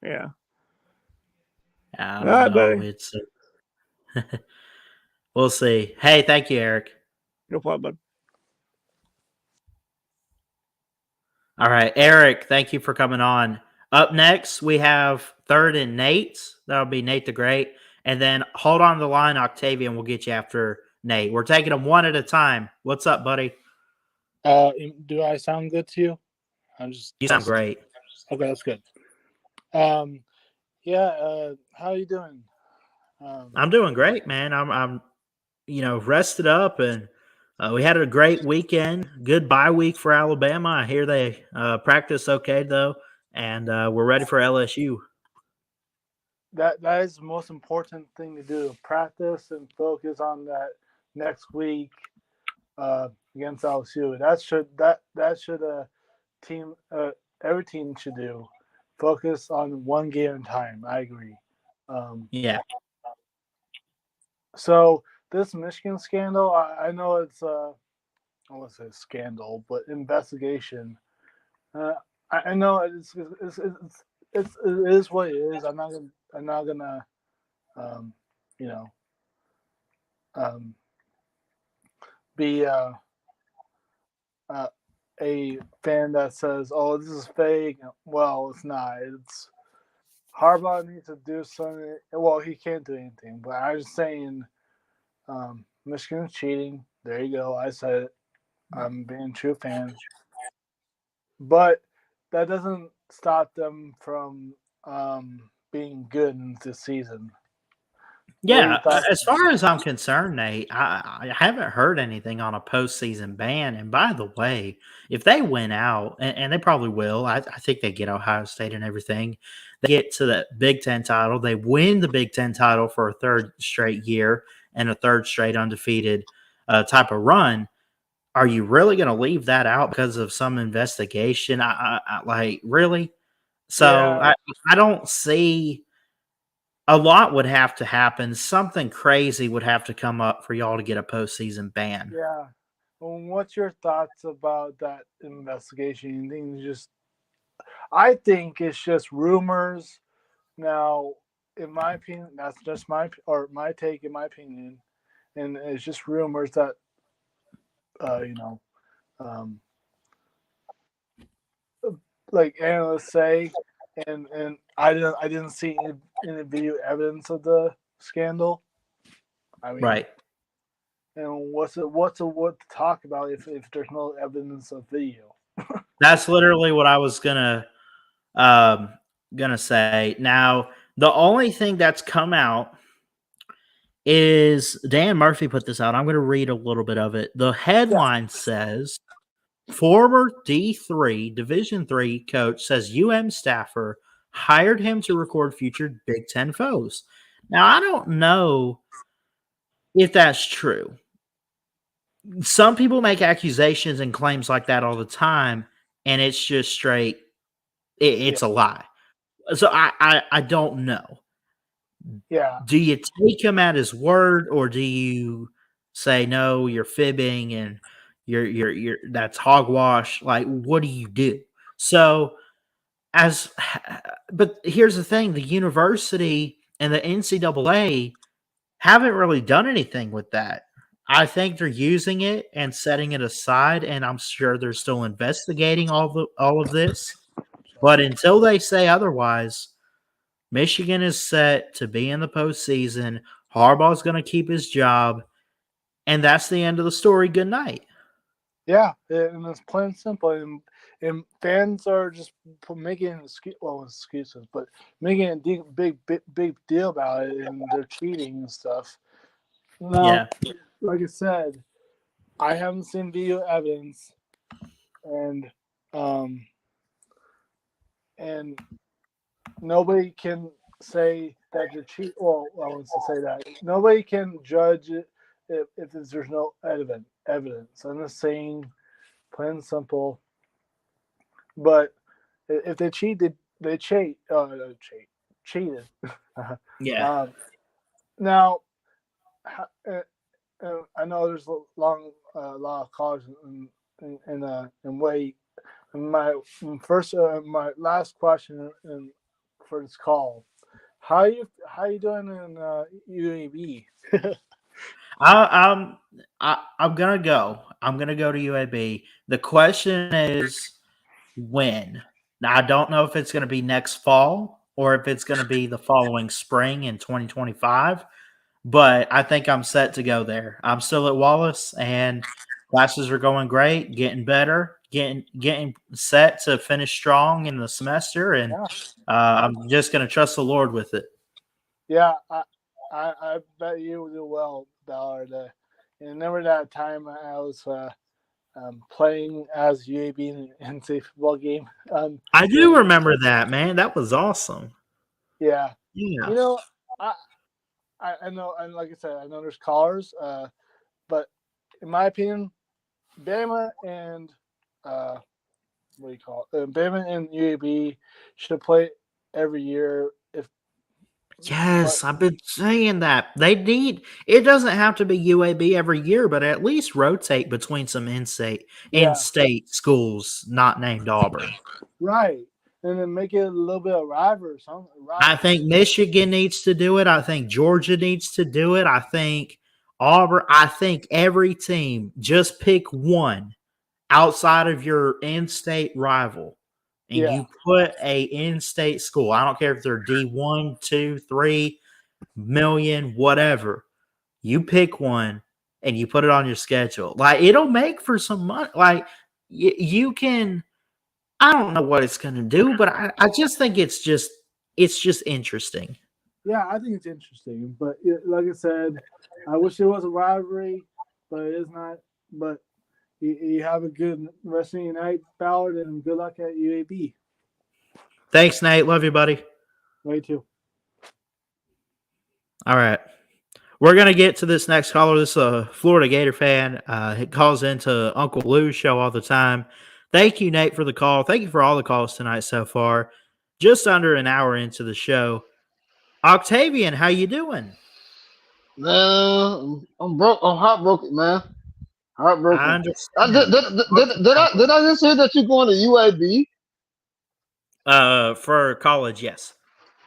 Yeah. I All don't right, know. buddy. It's we'll see. Hey, thank you, Eric. No problem. All right, Eric, thank you for coming on. Up next, we have Third and Nate. That'll be Nate the Great. And then hold on the line, Octavian. We'll get you after Nate. We're taking them one at a time. What's up, buddy? Do I sound good to you? You sound great. Okay, that's good. How are you doing? I'm doing great, man. I'm rested up and We had a great weekend. Good bye week for Alabama. I hear they practice okay though, and we're ready for LSU. That is the most important thing to do. Practice and focus on that next week against LSU. That should team every team should do. Focus on one game at a time. I agree. Yeah, So this Michigan scandal, I know it's I won't say scandal, but investigation. I know it is what it is. I'm not gonna you know um, be a fan that says, "Oh, this is fake." Well, it's not. It's Harbaugh needs to do something. Well, he can't do anything. But I'm just saying, Michigan's cheating. There you go. I said it. I'm being a true fan. But that doesn't stop them from being good in this season. What are your yeah. thoughts As on far as I'm concerned, Nate, I haven't heard anything on a postseason ban. And by the way, if they win out, and they probably will, I think they get Ohio State and everything. They get to the Big Ten title. They win the Big Ten title for a third straight year and a third straight undefeated type of run. Are you really going to leave that out because of some investigation? I like really. So Yeah, I don't see a lot would have to happen. Something crazy would have to come up for y'all to get a postseason ban. yeah. What's your thoughts about that investigation? You think I think it's just rumors. Now, in my opinion, that's just my take. In my opinion, and it's just rumors that you know, um, like analysts say, and I didn't see any video evidence of the scandal. I mean, Right. and what to talk about if there's no evidence of video? That's literally what I was um gonna say. Now, the only thing that's come out is Dan Murphy put this out. I'm gonna read a little bit of it. The Yeah, headline says former D3 Division 3 coach says UM staffer hired him to record future Big Ten foes. Now, I don't know if that's true. Some people make accusations and claims like that all the time, and it's just straight. yeah, It's a lie. So I don't know. yeah, Do you take him at his word, or do you say no? You're fibbing, and you're that's hogwash. Like, what do you do? So as, but here's the thing: the university and the NCAA haven't really done anything with that. I think they're using it and setting it aside, and I'm sure they're still investigating all of this. But until they say otherwise, Michigan is set to be in the postseason. Harbaugh's going to keep his job, and that's the end of the story. Good night. yeah. And it's plain and simple. And fans are just making excuses, but making a big deal about it, and they're cheating and stuff. Now, Yeah, like I said, I haven't seen video evidence, and um, and nobody can say that you're cheat. Well, I want to say that nobody can judge it if there's no evidence. I'm just saying, plain and simple. But if they cheat, they cheat. Cheated. yeah. um, now, I know there's a lot of calls and wait. My my last question for this call: how you doing in UAB? I'm gonna go. I'm gonna go to UAB. The question is when. Now I don't know if it's gonna be next fall or if it's gonna be the following spring in 2025. But I think I'm set to go there. I'm still at Wallace, and classes are going great, getting better, getting set to finish strong in the semester, and Yeah, I'm just going to trust the Lord with it. yeah. I bet you do well, Ballard. And remember that time I was playing as UAB in an NCAA football game. I do remember that, man. That was awesome. Yeah. Yeah. You know, I know, and like I said, I know there's callers, but in my opinion, Bama and what do you call it? Bama and UAB should play every year. Yes, I've been saying that. It doesn't have to be UAB every year, but at least rotate between some in-state schools not named Auburn. Right. And then make it a little bit of rivalry or something. I think Michigan needs to do it. I think Georgia needs to do it. I think Auburn. I think every team just pick one outside of your in-state rival, and you put a in-state school. I don't care if they're D1, 2, 3 million, whatever. You pick one and you put it on your schedule. Like, it'll make for some money. Like, you can. I don't know what it's going to do, but I just think it's just interesting. Yeah, I think it's interesting. But like I said, I wish it was a rivalry, but it is not. But you have a good rest of your night, Ballard, and good luck at UAB. Thanks, Nate. Love you, buddy. Love you too. All right. We're going to get to this next caller. This is a Florida Gator fan. He calls into Uncle Lou's show all the time. Thank you, Nate, for the call. Thank you for all the calls tonight so far. Just under an hour into the show. Octavian, how you doing? Man, I'm broke. I'm heartbroken, man. Heartbroken. I understand. Did I just hear that you're going to UAB? For college, yes.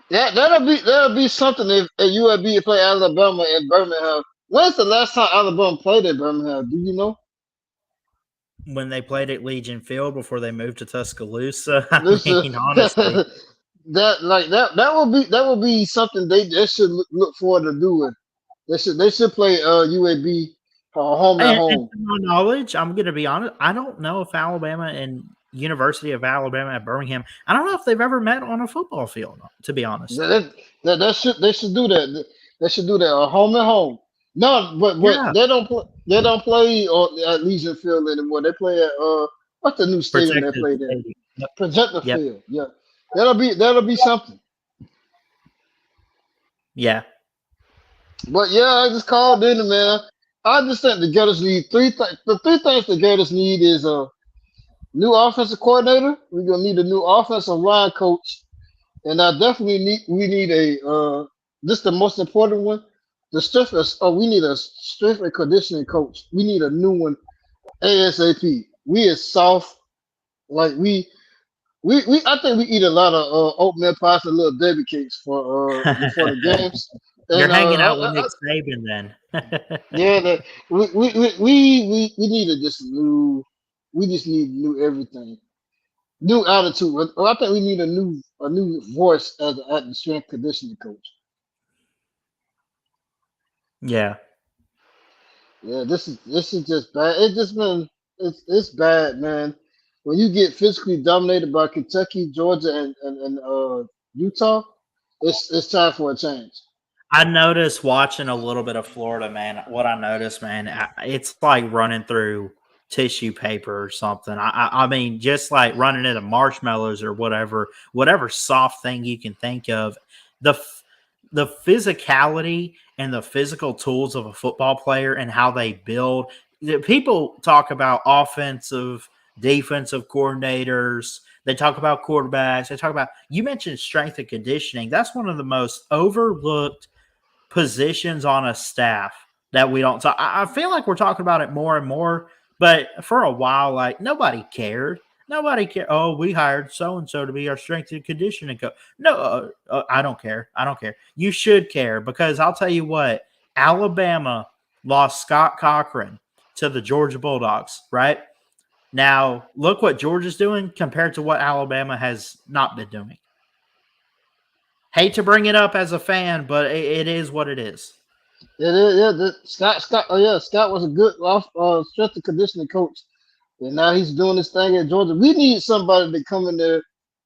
Yeah, that'll be something if at UAB play Alabama in Birmingham. When's the last time Alabama played at Birmingham? Do you know? When they played at Legion Field before they moved to Tuscaloosa. I mean, honestly. that will be something they should look forward to doing. They should play UAB home at home. And to my knowledge, I'm going to be honest. I don't know if Alabama and University of Alabama at Birmingham. I don't know if they've ever met on a football field. To be honest, they should do that. They should do that home and home. No, but Yeah. they don't play at Legion Field anymore. They play at what's the new stadium they play there? Yep. Projector Yep. Field. Yeah, that'll be something. Yeah. But yeah, I just called in, man. I just think the Gators need the three things the Gators need is a new offensive coordinator. We're gonna need a new offensive line coach, and I definitely we need a this the most important one. We need a strength and conditioning coach. We need a new one ASAP. We is soft, like we I think we eat a lot of oatmeal pies and little Debbie cakes for before the games. You're hanging out with Nick Saban then. Yeah, we needed just new. We just need new everything, new attitude. I think we need a new voice as the strength conditioning coach. Yeah. Yeah, this is just bad. It's bad, man. When you get physically dominated by Kentucky, Georgia, and Utah, it's time for a change. I noticed watching a little bit of Florida, man. What I noticed, man, it's like running through tissue paper or something. I mean, just like running into marshmallows or whatever soft thing you can think of. The physicality and the physical tools of a football player and how they build. People talk about offensive, defensive coordinators. They talk about quarterbacks. They talk about, you mentioned strength and conditioning. That's one of the most overlooked positions on a staff that we don't talk. I feel like we're talking about it more and more, but for a while, like nobody cared. Nobody cared. Oh, we hired so-and-so to be our strength and conditioning coach. No, I don't care. I don't care. You should care because I'll tell you what, Alabama lost Scott Cochran to the Georgia Bulldogs, right? Now, look what Georgia's doing compared to what Alabama has not been doing. Hate to bring it up as a fan, but it is what it is. It is, yeah. Scott was a good strength and conditioning coach, and now he's doing this thing at Georgia. We need somebody to come in there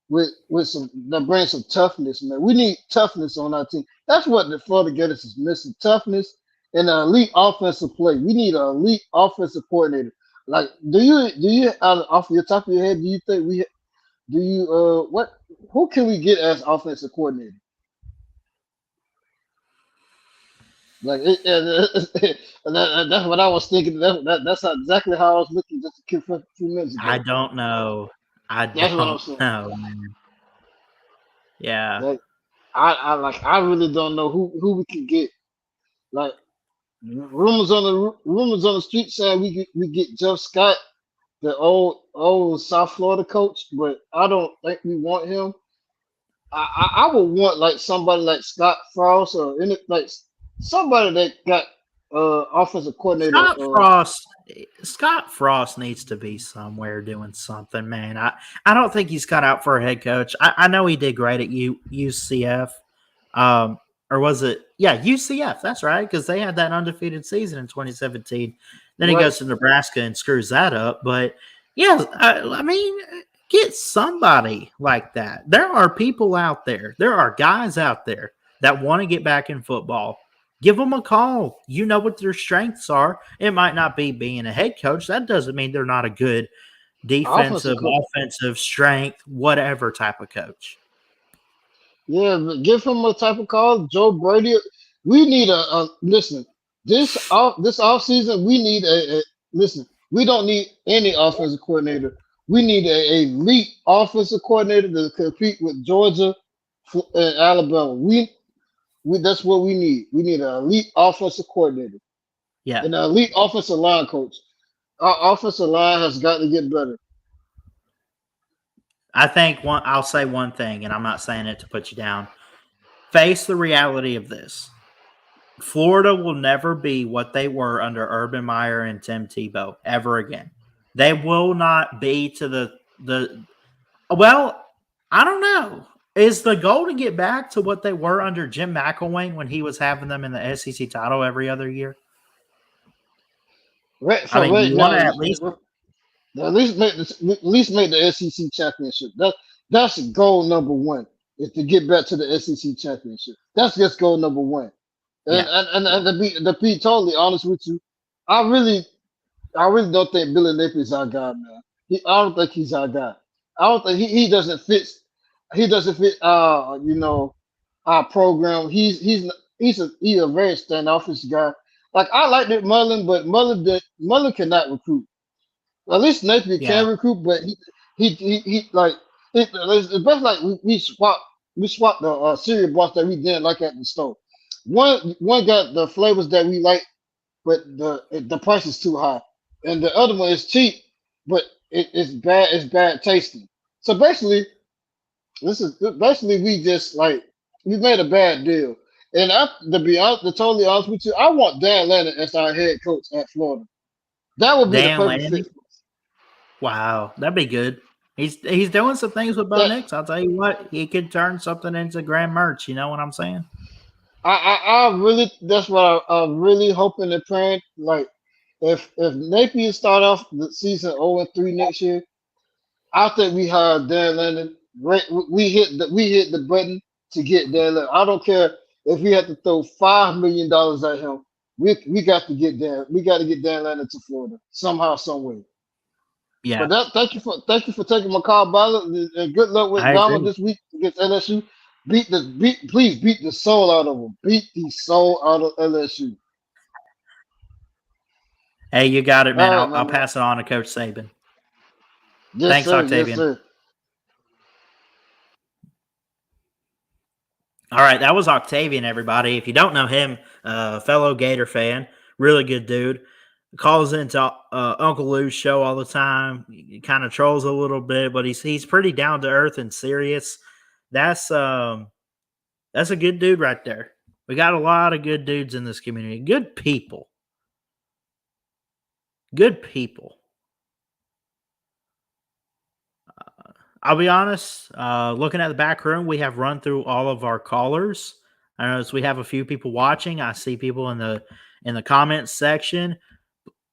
with some that brings some toughness, man. We need toughness on our team. That's what the Florida Gators is missing: toughness and an elite offensive play. We need an elite offensive coordinator. Like, do you off your top of your head, do you think who can we get as offensive coordinator? Like that's what I was thinking. That's exactly how I was looking just a few minutes I ago. don't know. I That's what I'm don't saying. know, man. Yeah. Like I really don't know who we can get. Like rumors on the street saying we get Jeff Scott, the old South Florida coach, but I don't think we want him. I would want like somebody like Scott Frost or any like somebody that got offensive coordinator. Scott Frost needs to be somewhere doing something, man. I don't think he's cut out for a head coach. I know he did great at UCF. Or was it? Yeah, UCF. That's right, because they had that undefeated season in 2017. Then he Right. goes to Nebraska and screws that up. But yeah, I mean, get somebody like that. There are people out there. There are guys out there that want to get back in football. Give them a call. You know what their strengths are. It might not be being a head coach. That doesn't mean they're not a good defensive, offensive, strength, whatever type of coach. Yeah, but give him a type of call. Joe Brady. We need a listen. This off season, we need a listen. We don't need any offensive coordinator. We need a elite offensive coordinator to compete with Georgia and Alabama. We that's what we need. We need an elite offensive coordinator Yeah. and an elite offensive line coach. Our offensive line has got to get better. I think I'll say one thing, and I'm not saying it to put you down. Face the reality of this. Florida will never be what they were under Urban Meyer and Tim Tebow ever again. They will not be to the well, I don't know. Is the goal to get back to what they were under Jim McElwain when he was having them in the SEC title every other year? Right, I mean, right you want now, to at least at least make the SEC championship. That's goal number one. Is to get back to the SEC championship. That's just goal number one. And Yeah. and to be totally honest with you, I really don't think Billy Napier's our guy, man. I don't think he's our guy. I don't think he doesn't fit. He doesn't fit. Our program. He's a very standoffish guy. Like I like Nick Mullen, but Mullen cannot recruit. At least Napier Yeah. can recruit, but he like it's best like we swapped the cereal box that we didn't like at the store. One got the flavors that we like, but the price is too high, and the other one is cheap, but it's bad. It's bad tasting. So basically, we just like we made a bad deal. And to totally honest with you, I want Dan Lanning as our head coach at Florida. That would be Dan the perfect Lanning? fit. Wow, that'd be good. He's doing some things with Bo Yeah. Nix. I'll tell you what, he could turn something into grand merch. You know what I'm saying? I really that's what I'm really hoping and praying. Like if Napier start off the season 0-3 next year, I think we hire Dan Lanning. Right, we hit the button to get Dan Lanning. I don't care if we have to throw $5 million at him. We got to get Dan. We got to get Dan Lanning to Florida somehow, some way. Yeah, But thank you for taking my call, Ballard, and good luck with I Bama agree. this week against LSU. Please beat the soul out of them. Beat the soul out of LSU. Hey, you got it, man. All right, I'll man. pass it on to Coach Saban. Yes, Thanks, sir. Octavian. Yes, sir. All right, that was Octavian, everybody. If you don't know him, fellow Gator fan, really good dude. Calls into Uncle Lou's show all the time. He kind of trolls a little bit, but he's pretty down to earth and serious. That's a good dude right there. We got a lot of good dudes in this community. Good people. Good people. I'll be honest, looking at the back room, we have run through all of our callers. I notice we have a few people watching. I see people in the comments section.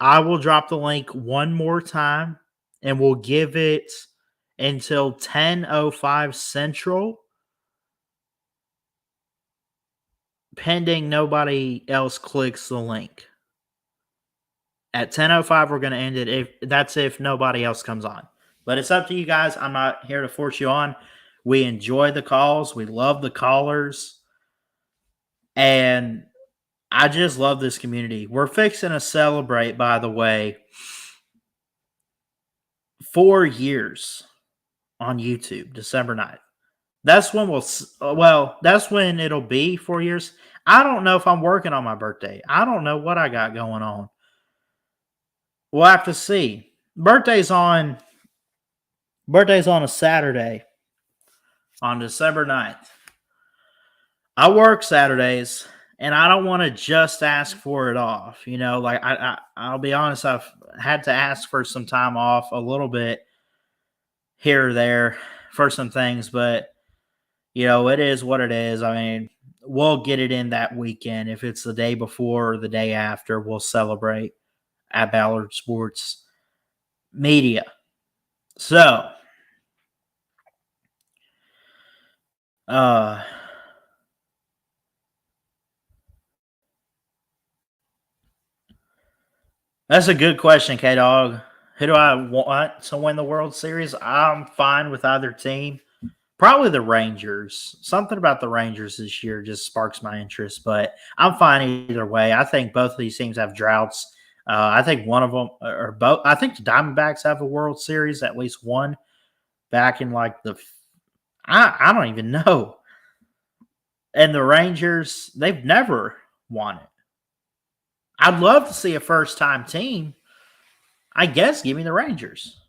I will drop the link one more time, and we'll give it until 10:05 Central pending nobody else clicks the link. At 10:05, we're going to end it. If nobody else comes on. But it's up to you guys. I'm not here to force you on. We enjoy the calls. We love the callers. And I just love this community. We're fixing to celebrate, by the way, 4 years on YouTube, December 9th. That's when it'll be 4 years. I don't know if I'm working on my birthday. I don't know what I got going on. We'll have to see. Birthday's on a Saturday on December 9th. I work Saturdays, and I don't want to just ask for it off. You know, like I'll be honest, I've had to ask for some time off a little bit here or there for some things, but you know, it is what it is. I mean, we'll get it in that weekend. If it's the day before or the day after, we'll celebrate at Ballard Sports Media. So, that's a good question, K-Dog. Who do I want to win the World Series? I'm fine with either team. Probably the Rangers. Something about the Rangers this year just sparks my interest, but I'm fine either way. I think both of these teams have droughts. I think one of them, or both, I think the Diamondbacks have a World Series, at least one, back in like I don't even know. And the Rangers, they've never won it. I'd love to see a first-time team. I guess give me the Rangers.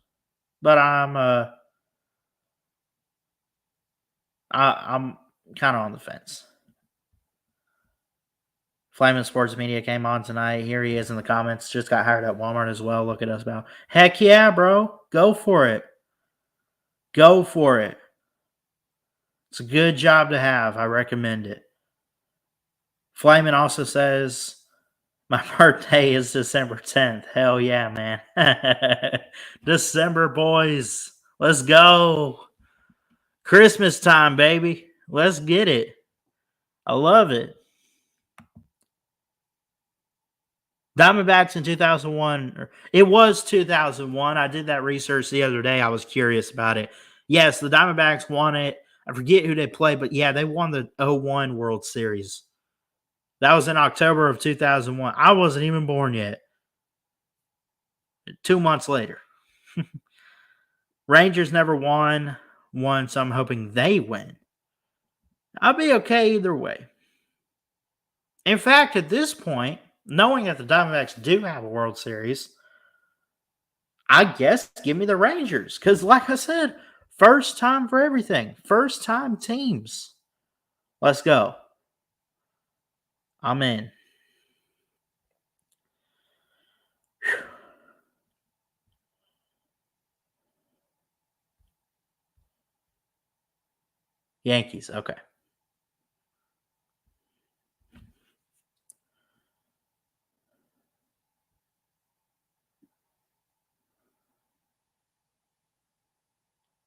But I'm kind of on the fence. Flamin' Sports Media came on tonight. Here he is in the comments. Just got hired at Walmart as well. Look at us now. Heck yeah, bro. Go for it. Go for it. It's a good job to have. I recommend it. Flamin' also says, my birthday is December 10th. Hell yeah, man. December, boys. Let's go. Christmas time, baby. Let's get it. I love it. Diamondbacks in 2001. It was 2001. I did that research the other day. I was curious about it. Yes, the Diamondbacks won it. I forget who they played, but yeah, they won the 01 World Series. That was in October of 2001. I wasn't even born yet. 2 months later. Rangers never won, so I'm hoping they win. I'll be okay either way. In fact, at this point, knowing that the Diamondbacks do have a World Series, I guess give me the Rangers. Because like I said, first time for everything. First time teams. Let's go. I'm in. Whew. Yankees. Okay.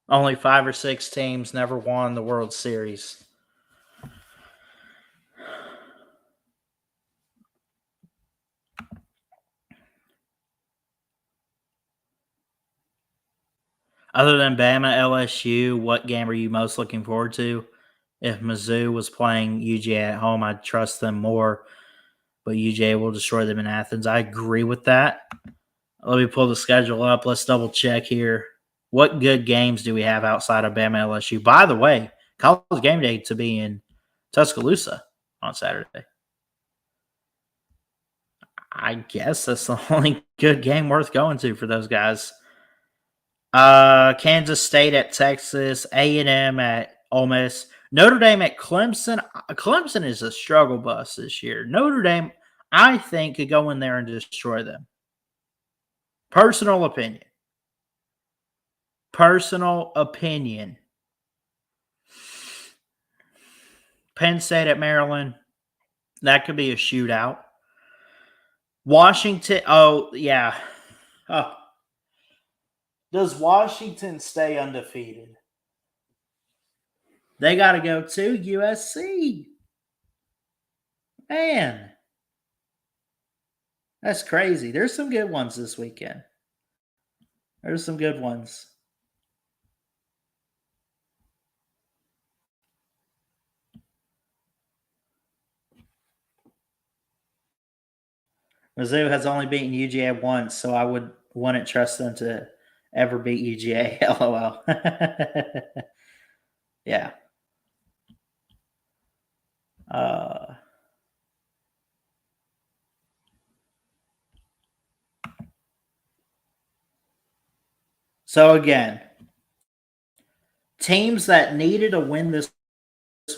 Only 5 or 6 teams never won the World Series. Other than Bama, LSU, what game are you most looking forward to? If Mizzou was playing UGA at home, I'd trust them more. But UGA will destroy them in Athens. I agree with that. Let me pull the schedule up. Let's double check here. What good games do we have outside of Bama, LSU? By the way, College Game Day to be in Tuscaloosa on Saturday. I guess that's the only good game worth going to for those guys. Kansas State at Texas, A&M at Ole Miss, Notre Dame at Clemson. Clemson is a struggle bus this year. Notre Dame, I think, could go in there and destroy them. Personal opinion. Personal opinion. Penn State at Maryland, that could be a shootout. Washington, oh, yeah. Oh. Does Washington stay undefeated? They got to go to USC. Man, that's crazy. There's some good ones this weekend. There's some good ones. Mizzou has only beaten UGA once, so I wouldn't trust them to ever beat UGA. LOL. Yeah. So again, teams that needed a win this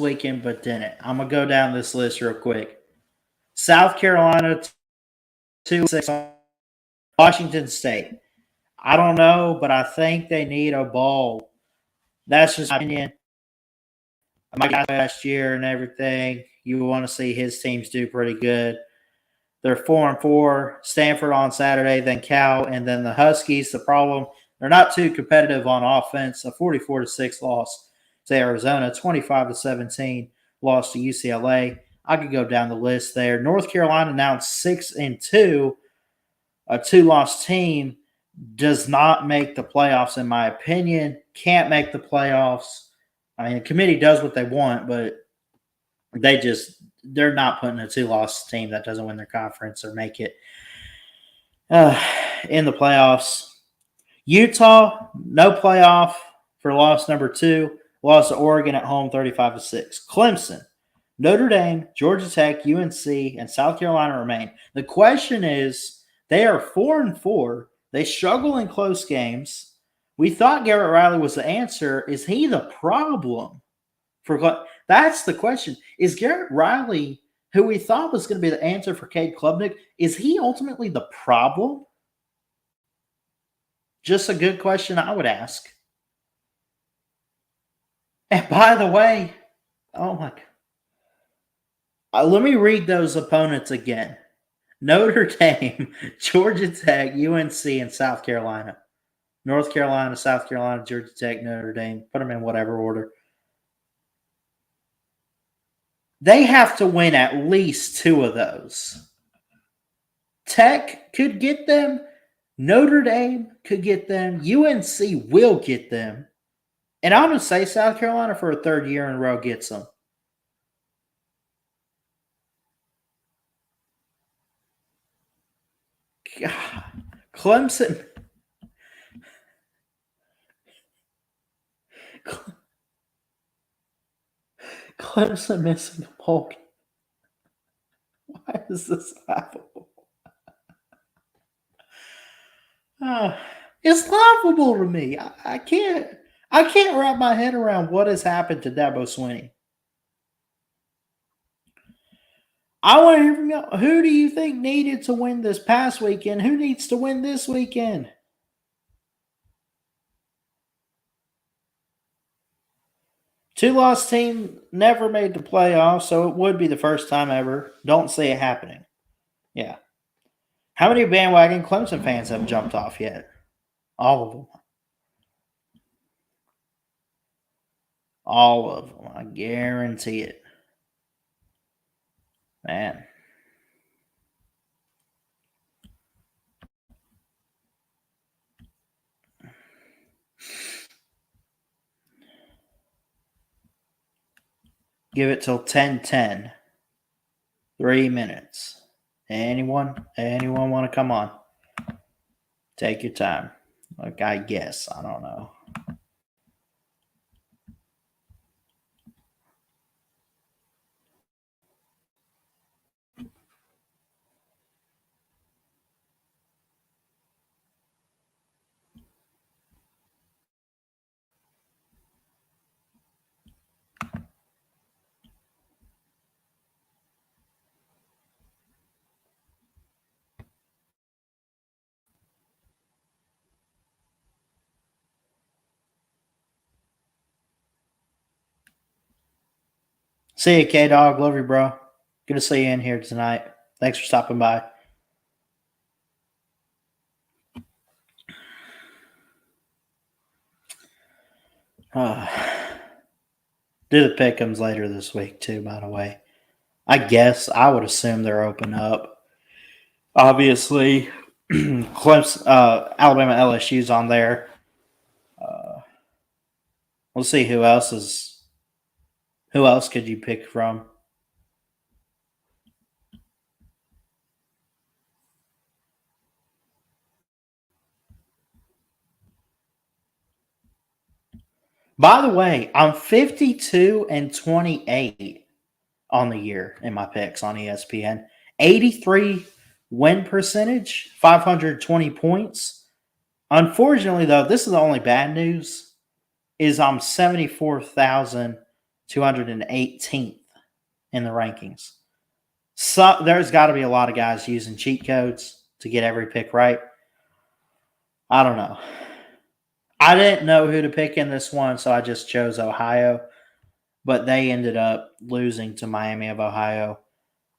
weekend but didn't. I'm gonna go down this list real quick. South Carolina 2-6. Washington State. I don't know, but I think they need a bowl. That's just my opinion. My guy last year and everything. You want to see his teams do pretty good. They're 4-4. Stanford on Saturday, then Cal, and then the Huskies. The problem, they're not too competitive on offense. A 44-6 loss to Arizona, 25-17 loss to UCLA. I could go down the list there. North Carolina now 6-2. A 2-loss team does not make the playoffs, in my opinion. Can't make the playoffs. I mean, the committee does what they want, but they're not putting a 2-loss team that doesn't win their conference or make it in the playoffs. Utah, no playoff for loss number 2. Lost to Oregon at home 35-6. Clemson, Notre Dame, Georgia Tech, UNC, and South Carolina remain. The question is, they are 4-4. They struggle in close games. We thought Garrett Riley was the answer. Is he the problem? That's the question. Is Garrett Riley, who we thought was going to be the answer for Cade Klubnik, is he ultimately the problem? Just a good question I would ask. And by the way, oh my God. Let me read those opponents again. Notre Dame, Georgia Tech, UNC, and South Carolina. North Carolina, South Carolina, Georgia Tech, Notre Dame. Put them in whatever order. They have to win at least 2 of those. Tech could get them. Notre Dame could get them. UNC will get them. And I'm going to say South Carolina for a 3rd year in a row gets them. God. Clemson. Clemson missing the bowl game. Why is this laughable? It's laughable to me. I can't wrap my head around what has happened to Dabo Swinney. I want to hear from you. Who do you think needed to win this past weekend? Who needs to win this weekend? Two-loss team never made the playoffs, so it would be the first time ever. Don't see it happening. Yeah. How many bandwagon Clemson fans have jumped off yet? All of them. All of them. I guarantee it. Man. Give it till 10:10. 3 minutes. Anyone want to come on? Take your time. Like, I guess. I don't know. See you, K-Dog. Love you, bro. Good to see you in here tonight. Thanks for stopping by. Do the pick'ems later this week, too, by the way. I guess I would assume they're open up. Obviously, Clemson, Alabama, LSU's on there. We'll see who else is. Who else could you pick from? By the way, I'm 52-28 on the year in my picks on ESPN. 83 win percentage, 520 points. Unfortunately, though, this is the only bad news, is I'm 74,218th in the rankings. So there's got to be a lot of guys using cheat codes to get every pick right. I don't know. I didn't know who to pick in this one, so I just chose Ohio. But they ended up losing to Miami of Ohio.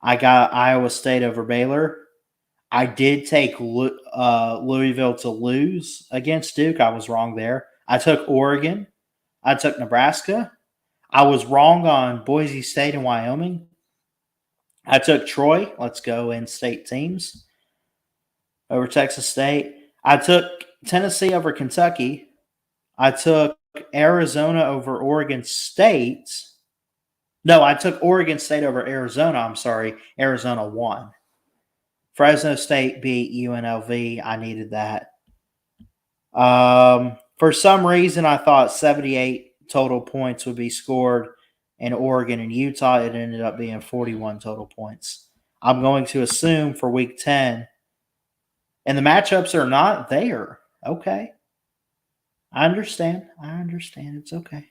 I got Iowa State over Baylor. I did take Louisville to lose against Duke. I was wrong there. I took Oregon. I took Nebraska. I was wrong on Boise State and Wyoming. I took Troy. Let's go in-state teams over Texas State. I took Tennessee over Kentucky. I took Arizona over Oregon State. No, I took Oregon State over Arizona. I'm sorry. Arizona won. Fresno State beat UNLV. I needed that. For some reason, I thought 78 total points would be scored in Oregon and Utah. It ended up being 41 total points. I'm going to assume for week 10, and the matchups are not there. Okay. I understand. It's okay.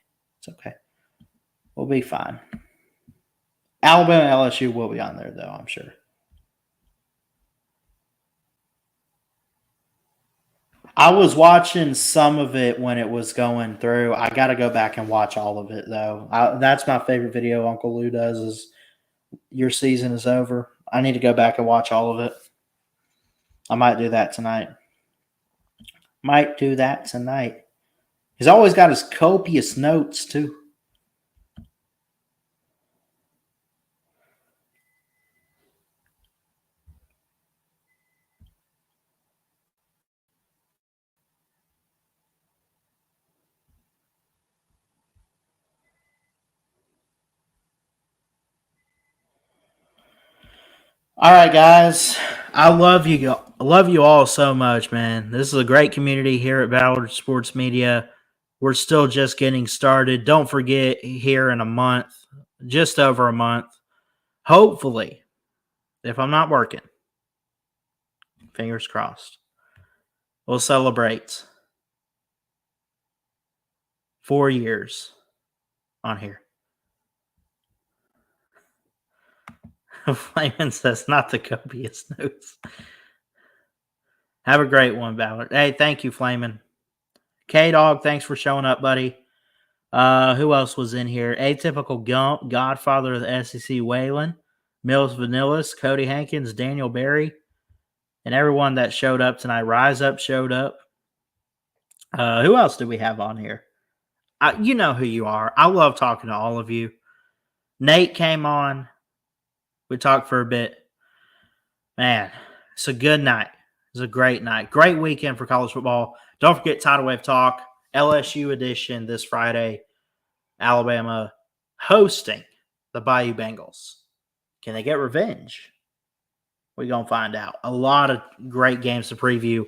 We'll be fine. Alabama LSU will be on there, though, I'm sure. I was watching some of it when it was going through. I got to go back and watch all of it, though. That's my favorite video Uncle Lou does is your season is over. I need to go back and watch all of it. I might do that tonight. He's always got his copious notes, too. All right, guys. I love you. I love you all so much, man. This is a great community here at Ballard Sports Media. We're still just getting started. Don't forget, here in a month, just over a month, hopefully, if I'm not working, fingers crossed, we'll celebrate 4 years on here. Flayman says, not the copious notes. Have a great one, Ballard. Hey, thank you, Flayman. K-Dog, thanks for showing up, buddy. Who else was in here? Atypical Gump, Godfather of the SEC, Waylon, Mills Vanillas, Cody Hankins, Daniel Berry, and everyone that showed up tonight. Rise Up showed up. Who else do we have on here? You know who you are. I love talking to all of you. Nate came on. We talked for a bit. Man, it's a good night. It's a great night. Great weekend for college football. Don't forget Tidal Wave Talk, LSU edition this Friday. Alabama hosting the Bayou Bengals. Can they get revenge? We're going to find out. A lot of great games to preview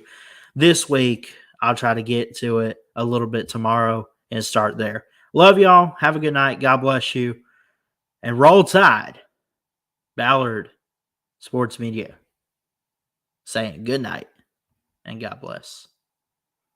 this week. I'll try to get to it a little bit tomorrow and start there. Love y'all. Have a good night. God bless you. And roll tide. Ballard Sports Media saying good night and God bless.